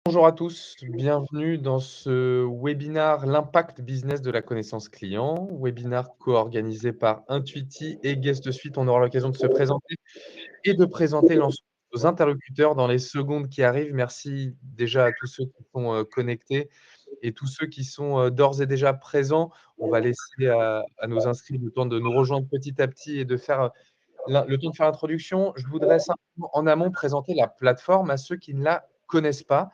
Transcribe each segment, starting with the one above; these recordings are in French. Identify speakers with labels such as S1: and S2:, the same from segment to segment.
S1: Bonjour à tous, bienvenue dans ce webinaire L'impact business de la connaissance client, webinaire co-organisé par Intuiti et Guest Suite. On aura l'occasion de se présenter et de présenter l'ensemble de nos interlocuteurs dans les secondes qui arrivent. Merci déjà à tous ceux qui sont connectés et tous ceux qui sont d'ores et déjà présents. On va laisser à nos inscrits le temps de nous rejoindre petit à petit et de faire le temps de faire l'introduction. Je voudrais simplement en amont présenter la plateforme à ceux qui ne la connaissent pas.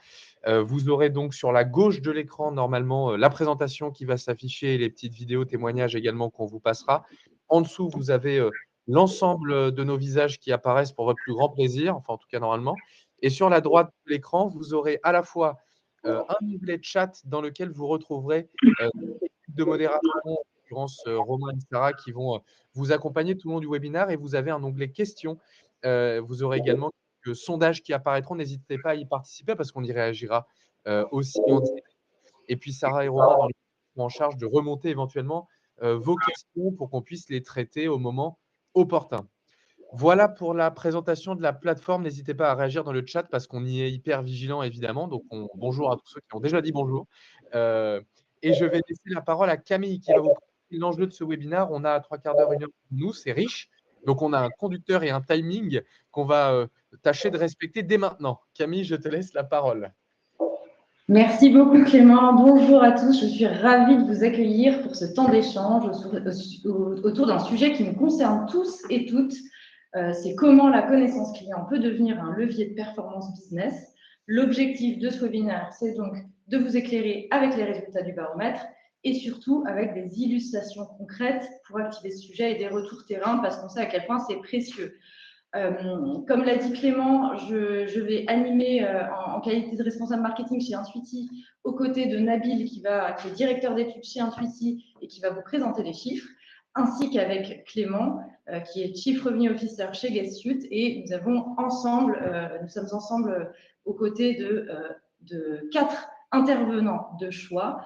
S1: Vous aurez donc sur la gauche de l'écran normalement la présentation qui va s'afficher et les petites vidéos témoignages également qu'on vous passera. En dessous, vous avez l'ensemble de nos visages qui apparaissent pour votre plus grand plaisir, enfin en tout cas normalement. Et sur la droite de l'écran, vous aurez à la fois un onglet chat dans lequel vous retrouverez l'équipe de modération, en l'occurrence Romain et Sarah, qui vont vous accompagner tout le long du webinaire, et vous avez un onglet questions. Vous aurez également quelques sondages qui apparaîtront. N'hésitez pas à y participer parce qu'on y réagira aussi en direct. Et puis Sarah et Romain dans les sont en charge de remonter éventuellement vos questions pour qu'on puisse les traiter au moment opportun. Voilà pour la présentation de la plateforme. N'hésitez pas à réagir dans le chat parce qu'on y est hyper vigilant évidemment. Donc bonjour à tous ceux qui ont déjà dit bonjour. Euh, et je vais laisser la parole à Camille qui va vous présenter l'enjeu de ce webinaire. On a 3 quarts d'heure, 1 heure pour nous, c'est riche. Donc on a un conducteur et un timing qu'on va tâcher de respecter dès maintenant. Camille, je te laisse la parole.
S2: Merci beaucoup Clément. Bonjour à tous. Je suis ravie de vous accueillir pour ce temps d'échange autour d'un sujet qui nous concerne tous et toutes. C'est comment la connaissance client peut devenir un levier de performance business. L'objectif de ce webinaire, c'est donc de vous éclairer avec les résultats du baromètre et surtout avec des illustrations concrètes pour activer ce sujet et des retours terrain parce qu'on sait à quel point c'est précieux. Comme l'a dit Clément, je vais animer en qualité de responsable marketing chez Intuiti aux côtés de Nabil qui est directeur d'études chez Intuiti et qui va vous présenter les chiffres, ainsi qu'avec Clément qui est Chief Revenue Officer chez Guest Suite, et nous sommes ensemble aux côtés de 4 intervenants de choix.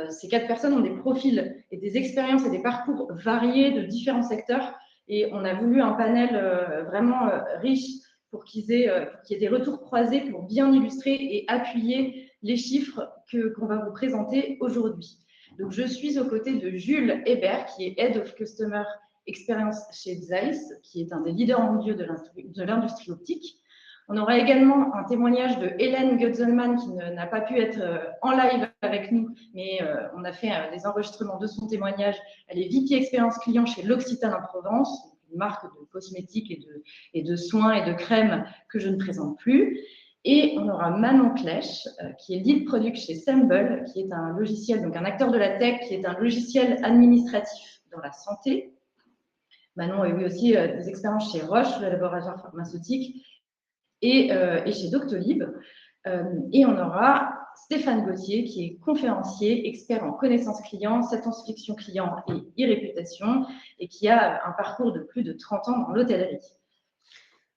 S2: Ces 4 personnes ont des profils et des expériences et des parcours variés de différents secteurs. Et on a voulu un panel vraiment riche pour qu'il y ait des retours croisés pour bien illustrer et appuyer les chiffres qu'on va vous présenter aujourd'hui. Donc, je suis aux côtés de Jules Hébert, qui est Head of Customer Experience chez Zeiss, qui est un des leaders mondiaux de l'industrie optique. On aura également un témoignage de Hélène Gutzelman qui n'a pas pu être en live avec nous, mais on a fait des enregistrements de son témoignage. Elle est VP Expérience Client chez L'Occitane en Provence, une marque de cosmétiques et de soins et de crèmes que je ne présente plus. Et on aura Manon Clèche, qui est lead product chez Semble, qui est un logiciel, donc un acteur de la tech, qui est un logiciel administratif dans la santé. Manon a eu aussi des expériences chez Roche, le laboratoire pharmaceutique, et chez Doctolib. Et on aura Stéphane Gauthier, qui est conférencier, expert en connaissance client, satisfaction client et e-réputation, et qui a un parcours de plus de 30 ans dans l'hôtellerie.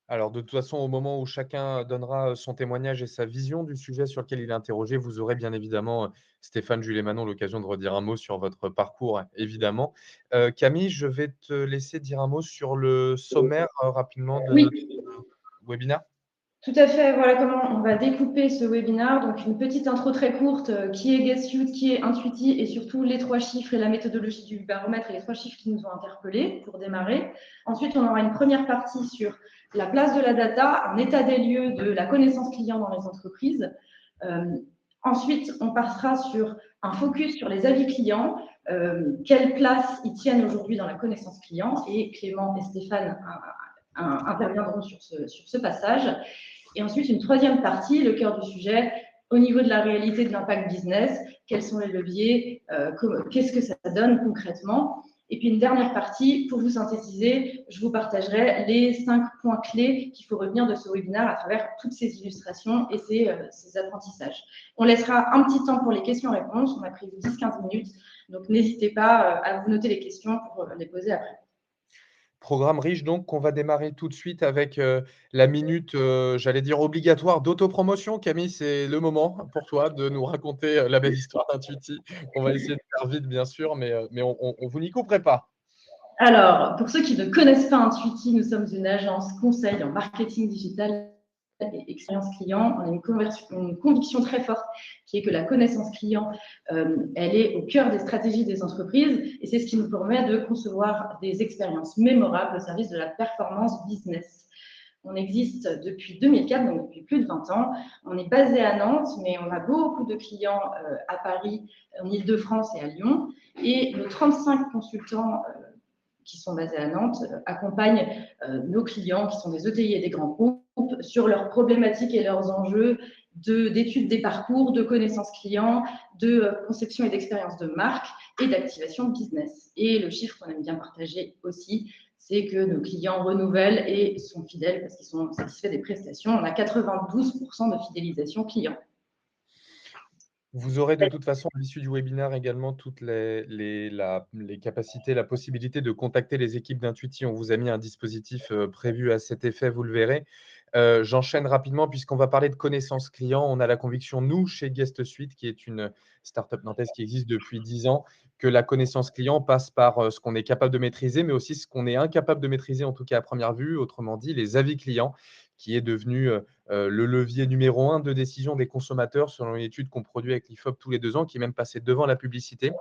S1: Alors, de toute façon, au moment où chacun donnera son témoignage et sa vision du sujet sur lequel il est interrogé, vous aurez bien évidemment, Stéphane, Jules et Manon, l'occasion de redire un mot sur votre parcours, évidemment. Camille, je vais te laisser dire un mot sur le sommaire rapidement de notre webinaire.
S2: Tout à fait. Voilà comment on va découper ce webinaire. Donc, une petite intro très courte, qui est Guest Suite, qui est Intuiti, et surtout les 3 chiffres et la méthodologie du baromètre et les 3 chiffres qui nous ont interpellés pour démarrer. Ensuite, on aura une première partie sur la place de la data, un état des lieux de la connaissance client dans les entreprises. Ensuite, on passera sur un focus sur les avis clients, quelle place ils tiennent aujourd'hui dans la connaissance client, et Clément et Stéphane interviendront sur ce passage. Et ensuite, une troisième partie, le cœur du sujet, au niveau de la réalité de l'impact business, quels sont les leviers, qu'est-ce que ça donne concrètement. Et puis une dernière partie, pour vous synthétiser, je vous partagerai les 5 points clés qu'il faut retenir de ce webinaire à travers toutes ces illustrations et ces apprentissages. On laissera un petit temps pour les questions-réponses, on a prévu 10-15 minutes, donc n'hésitez pas à vous noter les questions pour les poser après.
S1: Programme riche, donc, qu'on va démarrer tout de suite avec la minute, j'allais dire obligatoire, d'autopromotion. Camille, c'est le moment pour toi de nous raconter la belle histoire d'Intuiti. On va essayer de faire vite, bien sûr, mais on vous n'y couperait pas.
S2: Alors, pour ceux qui ne connaissent pas Intuiti, nous sommes une agence conseil en marketing digital et expérience client, on a une conviction très forte qui est que la connaissance client, elle est au cœur des stratégies des entreprises et c'est ce qui nous permet de concevoir des expériences mémorables au service de la performance business. On existe depuis 2004, donc depuis plus de 20 ans. On est basé à Nantes, mais on a beaucoup de clients à Paris, en Île-de-France et à Lyon. Et nos 35 consultants qui sont basés à Nantes accompagnent nos clients, qui sont des ETI et des grands groupes, sur leurs problématiques et leurs enjeux d'études des parcours, de connaissances clients, de conception et d'expérience de marque et d'activation business. Et le chiffre qu'on aime bien partager aussi, c'est que nos clients renouvellent et sont fidèles parce qu'ils sont satisfaits des prestations. On a 92% de fidélisation client.
S1: Vous aurez de toute façon, à l'issue du webinaire, également toutes les capacités, la possibilité de contacter les équipes d'Intuiti. On vous a mis un dispositif prévu à cet effet, vous le verrez. J'enchaîne rapidement puisqu'on va parler de connaissances clients. On a la conviction, nous, chez Guest Suite, qui est une startup nantaise qui existe depuis 10 ans, que la connaissance client passe par ce qu'on est capable de maîtriser, mais aussi ce qu'on est incapable de maîtriser, en tout cas à première vue, autrement dit, les avis clients, qui est devenu le levier numéro 1 de décision des consommateurs selon une étude qu'on produit avec l'IFOP tous les 2 ans, qui est même passée devant la publicité.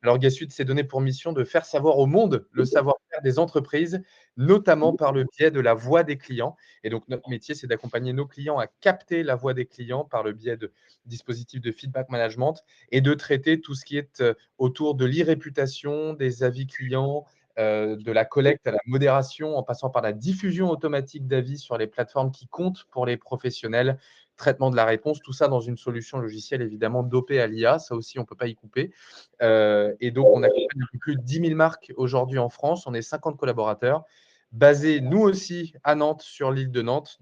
S1: Alors, Guest s'est donné pour mission de faire savoir au monde le savoir-faire des entreprises, notamment par le biais de la voix des clients. Et donc, notre métier, c'est d'accompagner nos clients à capter la voix des clients par le biais de dispositifs de feedback management et de traiter tout ce qui est autour de l'e-réputation, des avis clients, de la collecte à la modération, en passant par la diffusion automatique d'avis sur les plateformes qui comptent pour les professionnels, traitement de la réponse, tout ça dans une solution logicielle évidemment dopée à l'IA, ça aussi on ne peut pas y couper. Et donc on accompagne plus de 10 000 marques aujourd'hui en France, on est 50 collaborateurs, basés nous aussi à Nantes, sur l'île de Nantes,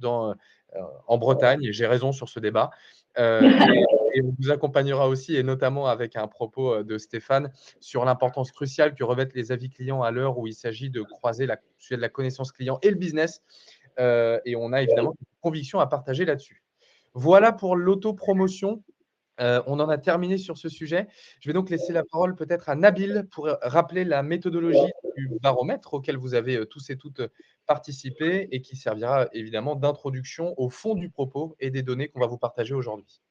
S1: en Bretagne, j'ai raison sur ce débat. Et on vous accompagnera aussi, et notamment avec un propos de Stéphane, sur l'importance cruciale que revêtent les avis clients à l'heure où il s'agit de croiser le sujet de la connaissance client et le business. Et on a évidemment une conviction à partager là-dessus. Voilà pour l'autopromotion. On en a terminé sur ce sujet. Je vais donc laisser la parole peut-être à Nabil pour rappeler la méthodologie du baromètre auquel vous avez tous et toutes participé et qui servira évidemment d'introduction au fond du propos et des données qu'on va vous partager aujourd'hui.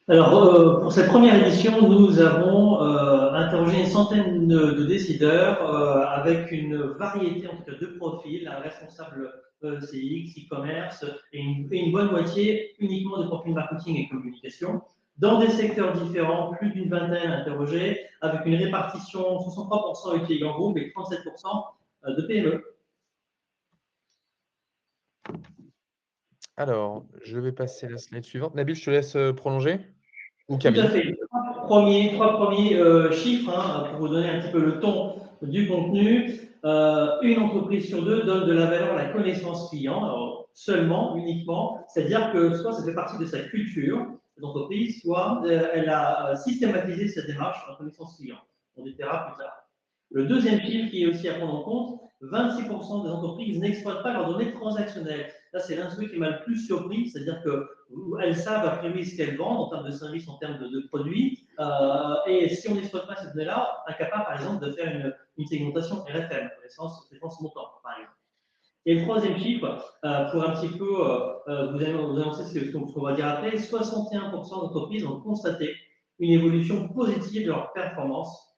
S3: Alors, pour cette première édition, nous avons interrogé une centaine de décideurs avec une variété en tout cas, de profils, un responsable CX, e-commerce et une bonne moitié uniquement de profils marketing et communication, dans des secteurs différents, plus d'une vingtaine interrogés, avec une répartition 63% ETI grand groupe et 37% de PME.
S1: Alors, je vais passer la slide suivante. Nabil, je te laisse prolonger. Ou
S3: Tout
S1: Camille.
S3: à fait. Trois premiers chiffres pour vous donner un petit peu le ton du contenu. Une entreprise sur deux donne de la valeur à la connaissance client, alors seulement, uniquement, c'est-à-dire que soit ça fait partie de sa culture d'entreprise, soit elle a systématisé sa démarche en connaissance client. On détaillera plus tard. Le deuxième chiffre qui est aussi à prendre en compte, 26% des entreprises n'exploitent pas leurs données transactionnelles. Là, c'est l'un de ceux qui m'a le plus surpris, c'est-à-dire qu'elles savent a priori ce qu'elles vendent en termes de services, en termes de produits, et si on n'exploite pas ces données-là, incapable par exemple de faire une segmentation RFM, connaissance montant, par exemple. Et le troisième chiffre, pour un petit peu vous annoncer ce qu'on va dire après, 61% d'entreprises ont constaté une évolution positive de leur performance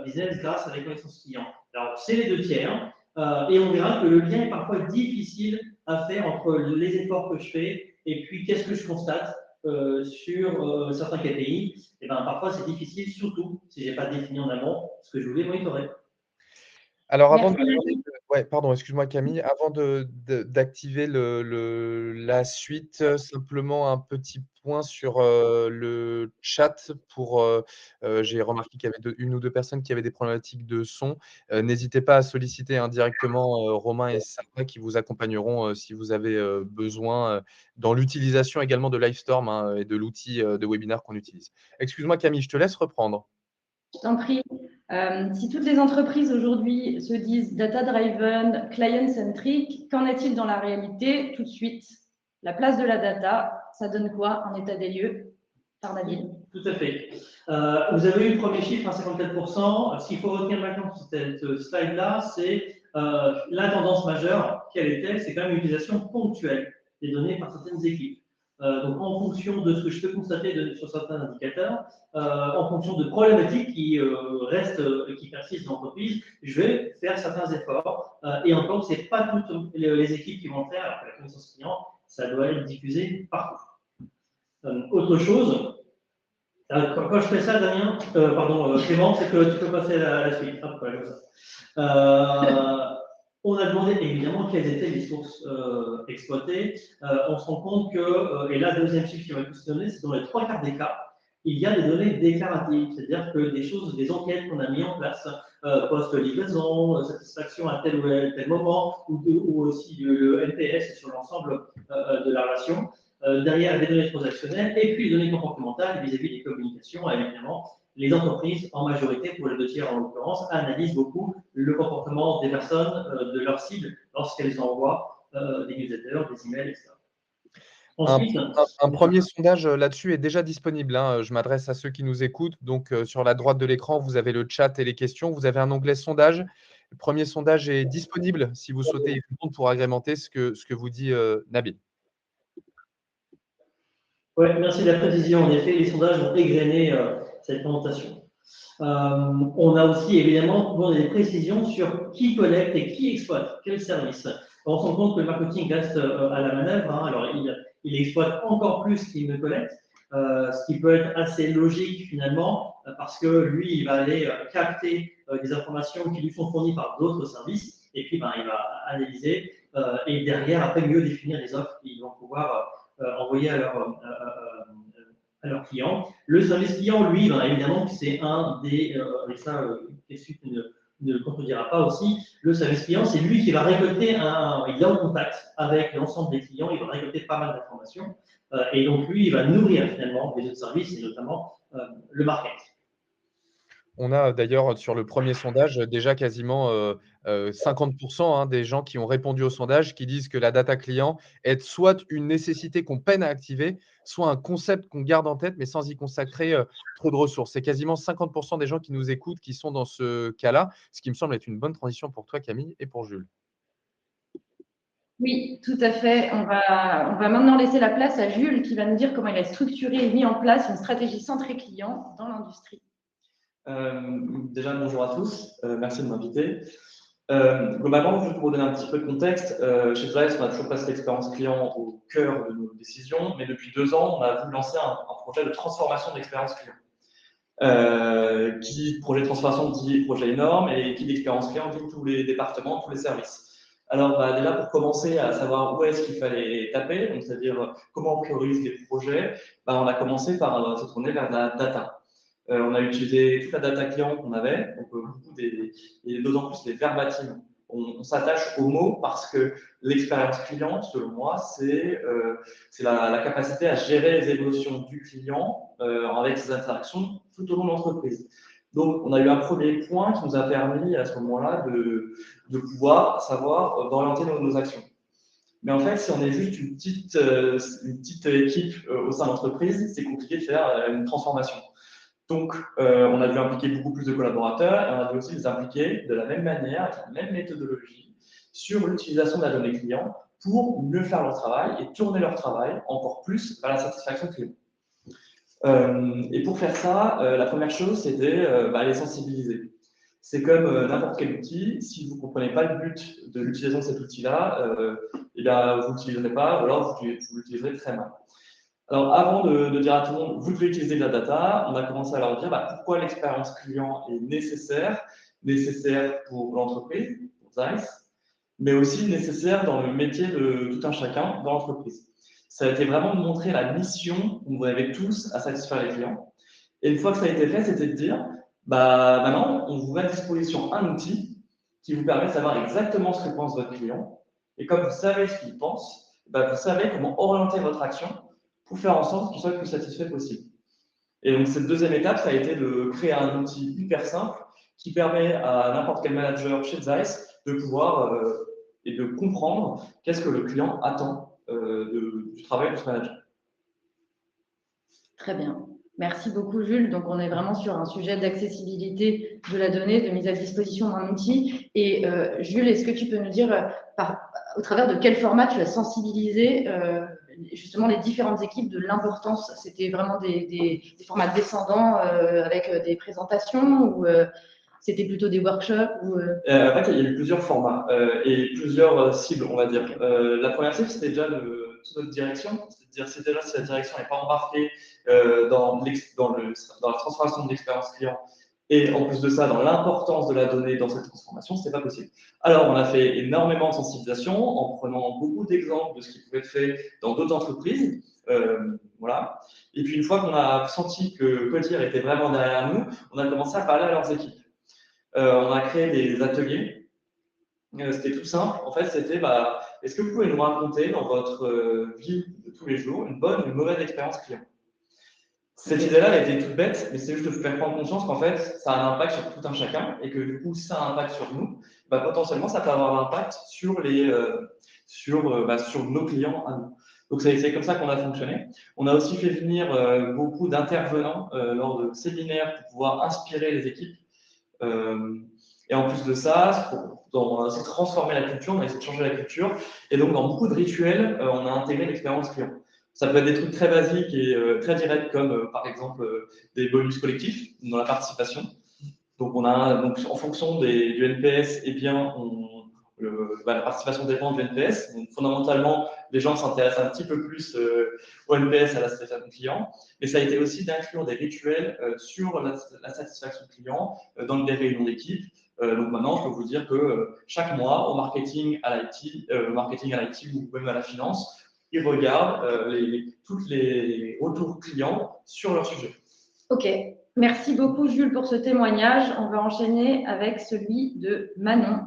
S3: business grâce à la connaissance client. Alors, c'est les deux tiers, et on verra que le lien est parfois difficile à faire entre les efforts que je fais et puis qu'est-ce que je constate sur certains KPI. Et ben, parfois, c'est difficile, surtout si je n'ai pas défini en amont ce que je voulais monitorer.
S1: Alors, avant de ouais, pardon, excuse-moi Camille, avant d'activer la suite, simplement un petit point sur le chat pour j'ai remarqué qu'il y avait une ou deux personnes qui avaient des problématiques de son. N'hésitez pas à solliciter indirectement Romain et Sarah qui vous accompagneront si vous avez besoin dans l'utilisation également de Livestorm hein, et de l'outil de webinaire qu'on utilise. Excuse-moi Camille, je te laisse reprendre.
S2: Je t'en prie. Si toutes les entreprises aujourd'hui se disent data-driven, client-centric, qu'en est-il dans la réalité? Tout de suite, la place de la data, ça donne quoi en état des lieux par Nabil?
S3: Tout à fait. Vous avez eu le premier chiffre à 54%. Ce qu'il faut retenir maintenant sur cette slide-là, c'est la tendance majeure, quelle était? C'est quand même l'utilisation ponctuelle des données par certaines équipes. Donc, en fonction de ce que je peux constater sur certains indicateurs, en fonction de problématiques qui restent et qui persistent dans l'entreprise, je vais faire certains efforts. Et encore, ce n'est pas toutes les équipes qui vont le faire, alors que la connaissance client, ça doit être diffusé partout. Autre chose, quand je fais ça, Damien, Clément, c'est que tu peux passer à la suite. Hop, voilà, comme ça. On a demandé évidemment quelles étaient les sources exploitées. On se rend compte que, et là, deuxième chiffre qui va être donné, c'est dans les 3 quarts des cas, il y a des données déclaratives, c'est-à-dire que des choses, des enquêtes qu'on a mis en place, post-livraison, satisfaction à tel ou tel moment, ou aussi le NPS sur l'ensemble de la relation. Derrière les données transactionnelles et puis les données comportementales vis-à-vis des communications, évidemment. Les entreprises, en majorité, pour les 2 tiers en l'occurrence, analysent beaucoup le comportement des personnes, de leur cible, lorsqu'elles envoient des newsletters, des emails, etc. Ensuite,
S1: un premier sondage là-dessus est déjà disponible, hein. Je m'adresse à ceux qui nous écoutent. Donc, sur la droite de l'écran, vous avez le chat et les questions. Vous avez un onglet sondage. Le premier sondage est disponible si vous souhaitez y répondre pour agrémenter ce que vous dit Nabil.
S3: Oui, merci de la précision. En effet, les sondages vont égrener cette présentation. On a aussi évidemment des précisions sur qui collecte et qui exploite, quel service. On se rend compte que le marketing reste à la manœuvre. Alors, il exploite encore plus qu'il ne collecte, ce qui peut être assez logique finalement, parce que lui, il va aller capter des informations qui lui sont fournies par d'autres services, et puis il va analyser, et derrière, après, mieux définir les offres qu'ils vont pouvoir envoyer à leurs clients. Le service client, lui, évidemment, c'est un des, et ça, Kessup ne le contredira pas aussi, le service client, c'est lui qui va récolter il est en contact avec l'ensemble des clients, il va récolter pas mal d'informations, et donc lui, il va nourrir finalement les autres services, et notamment le market.
S1: On a d'ailleurs sur le premier sondage déjà quasiment 50% des gens qui ont répondu au sondage qui disent que la data client est soit une nécessité qu'on peine à activer, soit un concept qu'on garde en tête mais sans y consacrer trop de ressources. C'est quasiment 50% des gens qui nous écoutent qui sont dans ce cas-là, ce qui me semble être une bonne transition pour toi Camille et pour Jules.
S2: Oui, tout à fait. On va maintenant laisser la place à Jules qui va nous dire comment il a structuré et mis en place une stratégie centrée client dans l'industrie.
S4: Déjà, bonjour à tous. Merci de m'inviter. Globalement, juste pour vous donner un petit peu de contexte, chez Zeiss, on a toujours placé l'expérience client au cœur de nos décisions, mais depuis 2 ans, on a voulu lancer un projet de transformation de l'expérience client. Projet de transformation dit projet énorme, et qui d'expérience client dit tous les départements, tous les services. Alors, déjà, pour commencer à savoir où est-ce qu'il fallait taper, donc c'est-à-dire comment on priorise les projets, on a commencé par se tourner vers la data. On a utilisé toute la data client qu'on avait, donc beaucoup et d'autant plus les verbatims. On s'attache aux mots parce que l'expérience client, selon moi, c'est la capacité à gérer les émotions du client avec ses interactions tout au long de l'entreprise. Donc, on a eu un premier point qui nous a permis à ce moment-là de pouvoir savoir d'orienter nos actions. Mais en fait, si on est juste une petite équipe au sein de l'entreprise, c'est compliqué de faire une transformation. Donc, on a dû impliquer beaucoup plus de collaborateurs et on a dû aussi les impliquer de la même manière, avec la même méthodologie, sur l'utilisation de la donnée client pour mieux faire leur travail et tourner leur travail encore plus vers la satisfaction client. Et pour faire ça, la première chose, c'était les sensibiliser. C'est comme n'importe quel outil, si vous ne comprenez pas le but de l'utilisation de cet outil-là, vous ne l'utiliserez pas ou alors vous l'utiliserez très mal. Alors, avant de dire à tout le monde, vous devez utiliser de la data, on a commencé à leur dire pourquoi l'expérience client est nécessaire pour l'entreprise, pour Zeiss, mais aussi nécessaire dans le métier de tout un chacun dans l'entreprise. Ça a été vraiment de montrer la mission qu'on vous avez tous à satisfaire les clients. Et une fois que ça a été fait, c'était de dire, maintenant, on vous met à disposition un outil qui vous permet de savoir exactement ce que pense votre client. Et comme vous savez ce qu'il pense, vous savez comment orienter votre action pour faire en sorte qu'il soit le plus satisfait possible. Et donc, cette deuxième étape, ça a été de créer un outil hyper simple qui permet à n'importe quel manager chez Zeiss de pouvoir et de comprendre qu'est-ce que le client attend du travail de ce manager.
S2: Très bien. Merci beaucoup, Jules. Donc, on est vraiment sur un sujet d'accessibilité de la donnée, de mise à disposition d'un outil. Et Jules, est-ce que tu peux nous dire au travers de quel format tu as sensibilisé justement les différentes équipes de l'importance? C'était vraiment des formats descendants avec des présentations ou c'était plutôt des workshops ou,
S4: En fait, il y a eu plusieurs formats et plusieurs cibles, on va dire. La première cible, c'était déjà toute notre direction. C'est-à-dire, si déjà si la direction n'est pas embarquée dans la transformation de l'expérience client et en plus de ça, dans l'importance de la donnée dans cette transformation, ce n'était pas possible. Alors, on a fait énormément de sensibilisation en prenant beaucoup d'exemples de ce qui pouvait être fait dans d'autres entreprises. Voilà. Et puis, une fois qu'on a senti que Cotir était vraiment derrière nous, on a commencé à parler à leurs équipes. On a créé des ateliers. C'était tout simple. En fait, c'était est-ce que vous pouvez nous raconter dans votre vie de tous les jours une bonne ou une mauvaise expérience client? Cette idée-là, elle était toute bête, mais c'est juste de vous faire prendre conscience qu'en fait, ça a un impact sur tout un chacun et que du coup, si ça a un impact sur nous, potentiellement, ça peut avoir un impact sur nos clients à nous. Donc, c'est comme ça qu'on a fonctionné. On a aussi fait venir beaucoup d'intervenants lors de séminaires pour pouvoir inspirer les équipes. Et en plus de ça, on a essayé de transformer la culture, on a essayé de changer la culture. Et donc, dans beaucoup de rituels, on a intégré l'expérience client. Ça peut être des trucs très basiques et très directs, comme par exemple des bonus collectifs dans la participation. Donc, en fonction du NPS, eh bien, la participation dépend du NPS. Donc, fondamentalement, les gens s'intéressent un petit peu plus au NPS, à la satisfaction client. Mais ça a été aussi d'inclure des rituels sur la satisfaction client dans des réunions d'équipe. Donc maintenant, je peux vous dire que chaque mois, au marketing à l'IT ou même à la finance, ils regardent tous les retours clients sur leur sujet.
S2: Ok, merci beaucoup Jules pour ce témoignage. On va enchaîner avec celui de Manon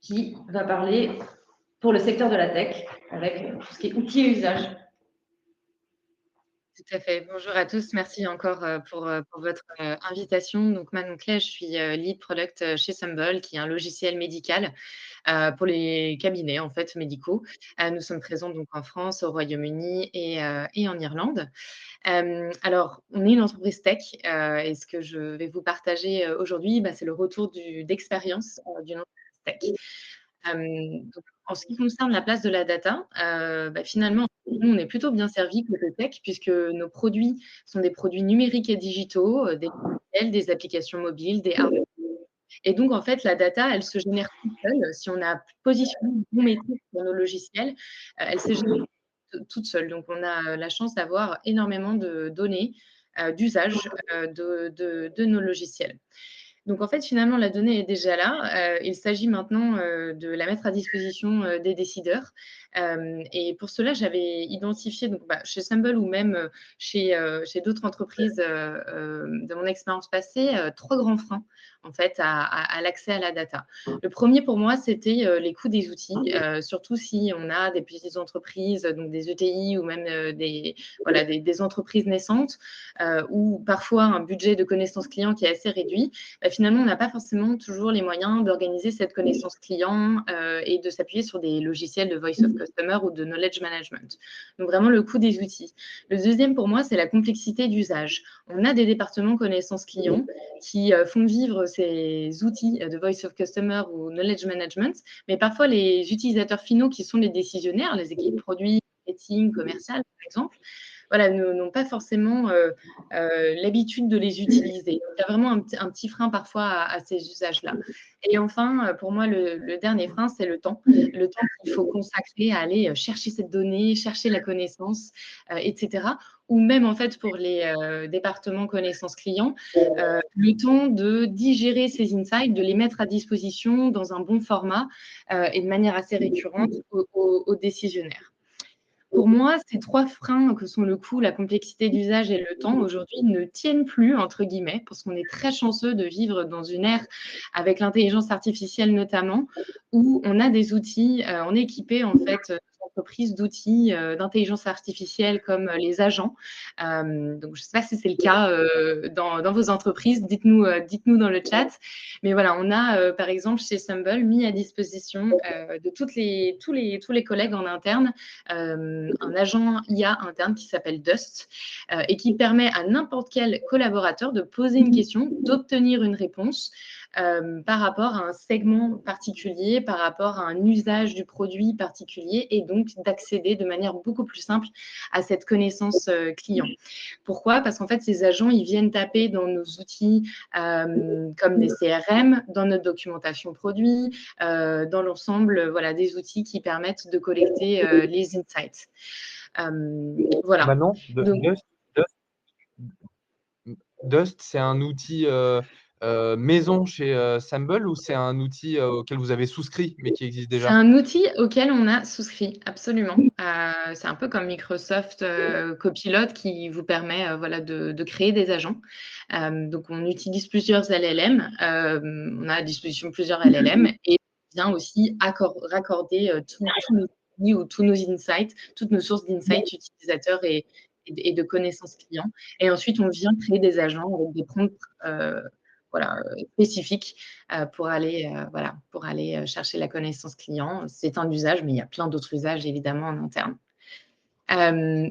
S2: qui va parler pour le secteur de la tech avec tout ce qui est outils et usages.
S5: Tout à fait. Bonjour à tous. Merci encore pour votre invitation. Donc, Manon Clay, je suis lead product chez Sumble, qui est un logiciel médical pour les cabinets en fait médicaux. Nous sommes présents donc en France, au Royaume-Uni et en Irlande. Alors, on est une entreprise tech et ce que je vais vous partager aujourd'hui, c'est le retour d'expérience d'une entreprise tech. Donc, en ce qui concerne la place de la data, finalement, nous, on est plutôt bien servis côté tech puisque nos produits sont des produits numériques et digitaux, des logiciels, des applications mobiles, des hardware. Et donc, en fait, la data, elle se génère toute seule. Si on a positionné une bonne métrique dans nos logiciels, elle se génère toute seule. Donc, on a la chance d'avoir énormément de données d'usage de nos logiciels. Donc, en fait, finalement, la donnée est déjà là. Il s'agit maintenant de la mettre à disposition des décideurs. Et pour cela, j'avais identifié donc, chez Sumble ou même chez d'autres entreprises de mon expérience passée, 3 grands freins en fait, à l'accès à la data. Le premier, pour moi, c'était les coûts des outils, surtout si on a des petites entreprises, donc des ETI ou même des entreprises naissantes, ou parfois un budget de connaissance client qui est assez réduit. Finalement, on n'a pas forcément toujours les moyens d'organiser cette connaissance client et de s'appuyer sur des logiciels de Voice of Customer ou de Knowledge Management. Donc, vraiment, le coût des outils. Le deuxième, pour moi, c'est la complexité d'usage. On a des départements connaissance client qui font vivre ces outils de Voice of Customer ou Knowledge Management, mais parfois, les utilisateurs finaux qui sont les décisionnaires, les équipes produits, marketing, commercial, par exemple, n'ont pas forcément l'habitude de les utiliser. Donc, il y a vraiment un petit frein parfois à ces usages-là. Et enfin, pour moi, le dernier frein, c'est le temps. Le temps qu'il faut consacrer à aller chercher cette donnée, chercher la connaissance, etc. Ou même, en fait, pour les départements connaissance client, le temps de digérer ces insights, de les mettre à disposition dans un bon format et de manière assez récurrente aux décisionnaires. Pour moi, ces 3 freins que sont le coût, la complexité d'usage et le temps, aujourd'hui, ne tiennent plus, entre guillemets, parce qu'on est très chanceux de vivre dans une ère avec l'intelligence artificielle notamment, où on a des outils, on est équipé, en fait, entreprises d'outils d'intelligence artificielle comme les agents. Donc, je ne sais pas si c'est le cas dans vos entreprises. Dites-nous dans le chat. Mais voilà, on a par exemple chez Sumble mis à disposition de tous les collègues en interne un agent IA interne qui s'appelle Dust et qui permet à n'importe quel collaborateur de poser une question, d'obtenir une réponse par rapport à un segment particulier, par rapport à un usage du produit particulier et donc d'accéder de manière beaucoup plus simple à cette connaissance client. Pourquoi? Parce qu'en fait, ces agents, ils viennent taper dans nos outils comme les CRM, dans notre documentation produit, dans l'ensemble voilà, des outils qui permettent de collecter les insights. Voilà.
S1: Manon,
S5: Donc,
S1: Dust, c'est un outil maison chez Sumble ou c'est un outil auquel vous avez souscrit mais qui existe
S5: c'est
S1: déjà?
S5: un outil auquel on a souscrit, absolument. C'est un peu comme Microsoft Copilot qui vous permet voilà, de créer des agents. Donc, on utilise plusieurs LLM. On a à disposition plusieurs LLM et on vient aussi raccorder tous nos outils ou tous nos insights, toutes nos sources d'insights utilisateurs et de connaissances clients. Et ensuite, on vient créer des agents avec des prompts voilà, spécifiques pour aller chercher la connaissance client. C'est un usage, mais il y a plein d'autres usages évidemment en interne.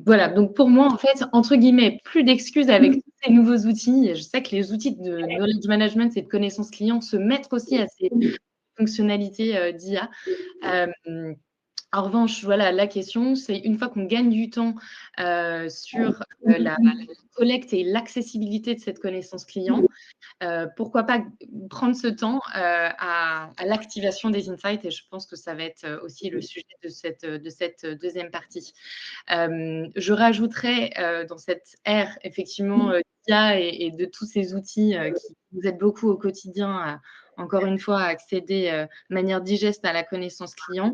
S5: Voilà, donc pour moi, en fait, entre guillemets, plus d'excuses avec tous ces nouveaux outils. Je sais que les outils de knowledge management et de connaissance client se mettent aussi à ces fonctionnalités d'IA. En revanche, voilà, la question, c'est une fois qu'on gagne du temps sur la collecte et l'accessibilité de cette connaissance client, pourquoi pas prendre ce temps à l'activation des insights, et je pense que ça va être aussi le sujet de cette deuxième partie. Je rajouterais dans cette ère, effectivement, d'IA et de tous ces outils qui nous aident beaucoup au quotidien, encore une fois, à accéder de manière digeste à la connaissance client.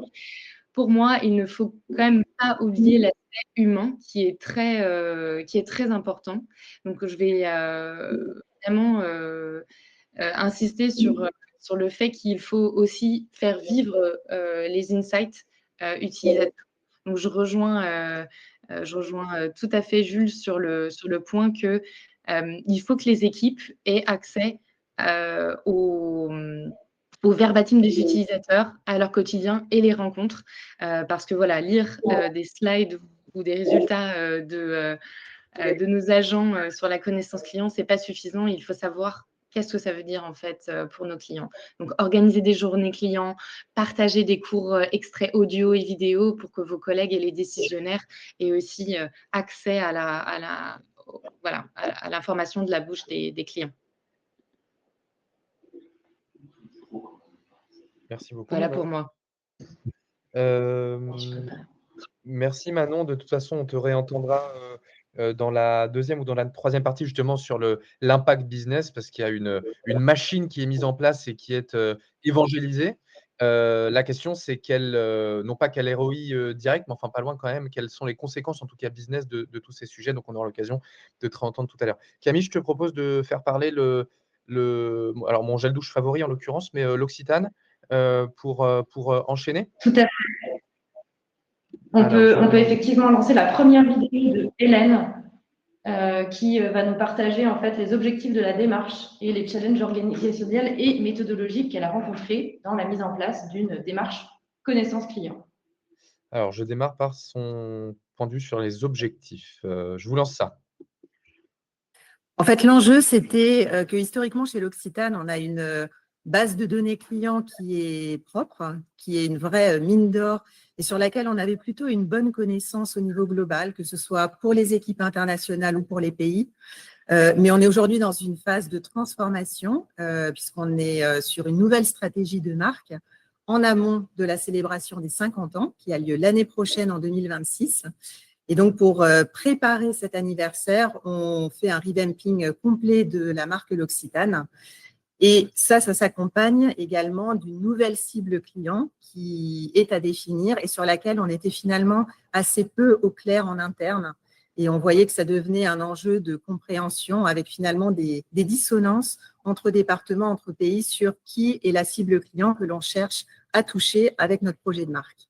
S5: Pour moi, il ne faut quand même pas oublier l'aspect humain qui est très important. Donc, je vais vraiment insister sur le fait qu'il faut aussi faire vivre les insights utilisateurs. Donc, je rejoins tout à fait Jules sur le point que il faut que les équipes aient accès au verbatim des utilisateurs, à leur quotidien et les rencontres. Parce que voilà, lire des slides ou des résultats de nos agents sur la connaissance client, ce n'est pas suffisant. Il faut savoir qu'est-ce que ça veut dire en fait pour nos clients. Donc, organiser des journées clients, partager des cours extraits audio et vidéo pour que vos collègues et les décisionnaires aient aussi accès à l'information de la bouche des clients.
S1: Merci beaucoup.
S5: Voilà
S1: Manon.
S5: pour moi.
S1: Merci Manon. De toute façon, on te réentendra dans la deuxième ou dans la troisième partie justement sur l'impact business parce qu'il y a une machine qui est mise en place et qui est évangélisée. La question, c'est non pas quel ROI direct, mais enfin pas loin quand même, quelles sont les conséquences en tout cas business de tous ces sujets. Donc, on aura l'occasion de te réentendre tout à l'heure. Camille, je te propose de faire parler alors mon gel douche favori en l'occurrence, mais l'Occitane pour enchaîner.
S2: Tout à fait. On peut effectivement lancer la première vidéo de Hélène qui va nous partager en fait les objectifs de la démarche et les challenges organisationnels et méthodologiques qu'elle a rencontrés dans la mise en place d'une démarche connaissance client.
S1: Alors, je démarre par son point de vue sur les objectifs. Je vous lance ça.
S6: En fait, l'enjeu, c'était que historiquement, chez l'Occitane, on a une base de données clients qui est propre, qui est une vraie mine d'or et sur laquelle on avait plutôt une bonne connaissance au niveau global, que ce soit pour les équipes internationales ou pour les pays. Mais on est aujourd'hui dans une phase de transformation puisqu'on est sur une nouvelle stratégie de marque en amont de la célébration des 50 ans qui a lieu l'année prochaine en 2026. Et donc, pour préparer cet anniversaire, on fait un revamping complet de la marque L'Occitane. Et ça s'accompagne également d'une nouvelle cible client qui est à définir et sur laquelle on était finalement assez peu au clair en interne. Et on voyait que ça devenait un enjeu de compréhension avec finalement des dissonances entre départements, entre pays sur qui est la cible client que l'on cherche à toucher avec notre projet de marque.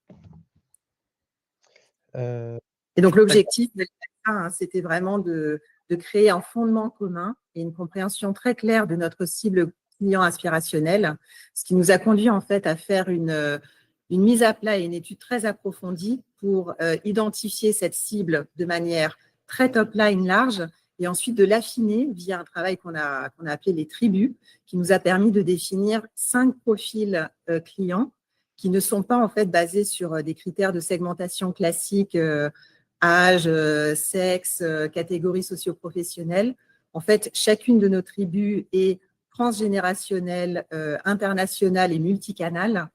S6: Et donc, l'objectif de l'IA, c'était vraiment de créer un fondement commun et une compréhension très claire de notre cible client aspirationnel, ce qui nous a conduit en fait à faire une mise à plat et une étude très approfondie pour identifier cette cible de manière très top-line large et ensuite de l'affiner via un travail qu'on a appelé les tribus, qui nous a permis de définir 5 profils clients qui ne sont pas en fait basés sur des critères de segmentation classiques, âge, sexe, catégorie socio-professionnelle. En fait, chacune de nos tribus est transgénérationnelle, internationale et multicanale.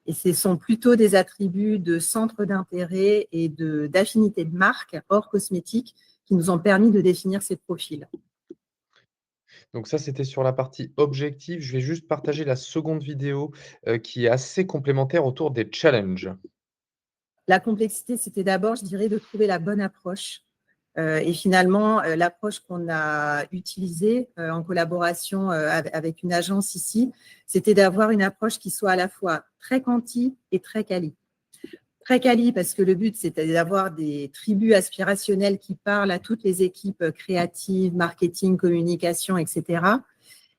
S6: Et ce sont plutôt des attributs de centre d'intérêt et d'affinité de marque hors cosmétique qui nous ont permis de définir ces profils.
S1: Donc ça, c'était sur la partie objectif. Je vais juste partager la seconde vidéo, qui est assez complémentaire autour des challenges.
S6: La complexité, c'était d'abord, je dirais, de trouver la bonne approche. Et finalement, l'approche qu'on a utilisée en collaboration avec une agence ici, c'était d'avoir une approche qui soit à la fois très quanti et très quali. Très quali parce que le but, c'était d'avoir des tribus aspirationnelles qui parlent à toutes les équipes créatives, marketing, communication, etc.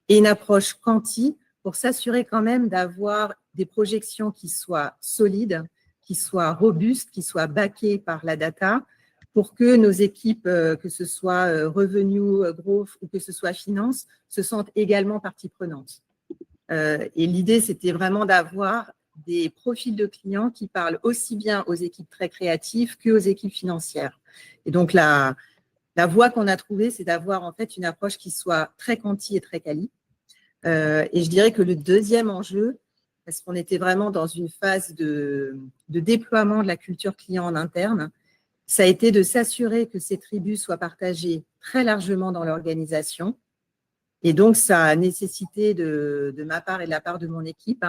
S6: Et une approche quanti pour s'assurer quand même d'avoir des projections qui soient solides, qui soient robustes, qui soient backées par la data, pour que nos équipes, que ce soit revenus, growth ou que ce soit finance, se sentent également partie prenante. Et l'idée, c'était vraiment d'avoir des profils de clients qui parlent aussi bien aux équipes très créatives qu'aux équipes financières. Et donc, la voie qu'on a trouvée, c'est d'avoir en fait une approche qui soit très quanti et très quali. Et je dirais que le deuxième enjeu, parce qu'on était vraiment dans une phase de déploiement de la culture client en interne, ça a été de s'assurer que ces tribus soient partagées très largement dans l'organisation. Et donc, ça a nécessité de ma part et de la part de mon équipe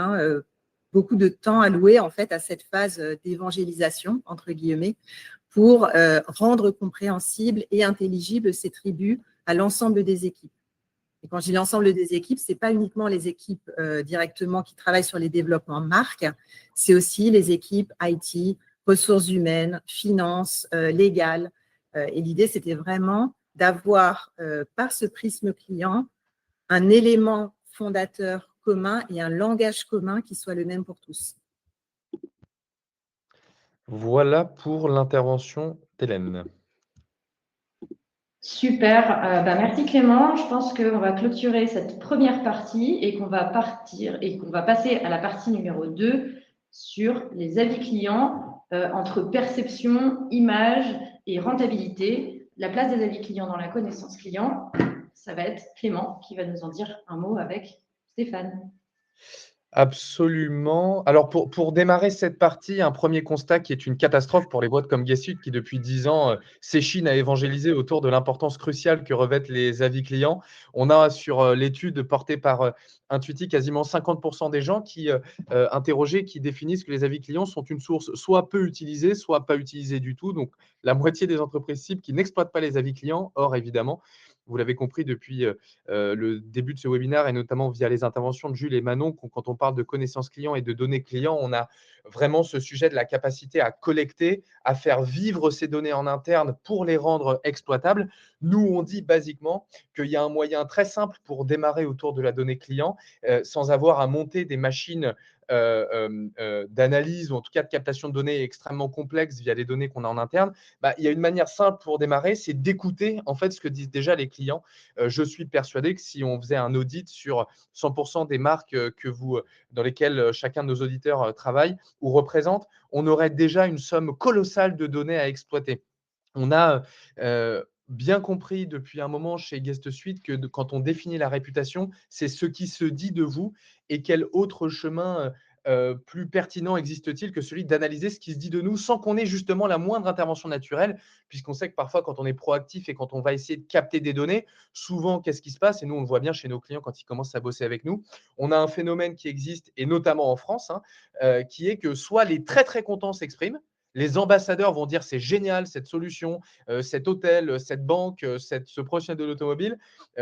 S6: beaucoup de temps alloué en fait à cette phase d'évangélisation, entre guillemets, pour rendre compréhensibles et intelligibles ces tribus à l'ensemble des équipes. Et quand je dis l'ensemble des équipes, ce n'est pas uniquement les équipes directement qui travaillent sur les développements marques, c'est aussi les équipes IT, ressources humaines, finances, légales. Et l'idée, c'était vraiment d'avoir, par ce prisme client, un élément fondateur commun et un langage commun qui soit le même pour tous.
S1: Voilà pour l'intervention d'Hélène.
S2: Super, merci Clément. Je pense qu'on va clôturer cette première partie et qu'on va passer à la partie numéro 2 sur les avis clients entre perception, image et rentabilité. La place des avis clients dans la connaissance client, ça va être Clément qui va nous en dire un mot avec Stéphane.
S1: Absolument. Alors pour démarrer cette partie, un premier constat qui est une catastrophe pour les boîtes comme Guessud qui depuis 10 ans s'échinent à évangéliser autour de l'importance cruciale que revêtent les avis clients. On a sur l'étude portée par Intuiti quasiment 50% des gens qui interrogés qui définissent que les avis clients sont une source soit peu utilisée, soit pas utilisée du tout. Donc la moitié des entreprises cibles qui n'exploitent pas les avis clients. Or évidemment, vous l'avez compris depuis le début de ce webinaire et notamment via les interventions de Jules et Manon, quand on parle de connaissances clients et de données clients, on a vraiment ce sujet de la capacité à collecter, à faire vivre ces données en interne pour les rendre exploitables. Nous, on dit basiquement qu'il y a un moyen très simple pour démarrer autour de la donnée client sans avoir à monter des machines d'analyse ou en tout cas de captation de données extrêmement complexes via les données qu'on a en interne. Il y a une manière simple pour démarrer, c'est d'écouter en fait ce que disent déjà les clients. Je suis persuadé que si on faisait un audit sur 100% des marques dans lesquelles chacun de nos auditeurs travaille ou représente, on aurait déjà une somme colossale de données à exploiter. On a bien compris depuis un moment chez Guest Suite que quand on définit la réputation, c'est ce qui se dit de vous et quel autre chemin plus pertinent existe-t-il que celui d'analyser ce qui se dit de nous sans qu'on ait justement la moindre intervention naturelle, puisqu'on sait que parfois quand on est proactif et quand on va essayer de capter des données, souvent qu'est-ce qui se passe, et nous on le voit bien chez nos clients quand ils commencent à bosser avec nous, on a un phénomène qui existe, et notamment en France, qui est que soit les très très contents s'expriment, Les ambassadeurs vont dire c'est génial cette solution, cet hôtel, cette banque, ce professionnel de l'automobile,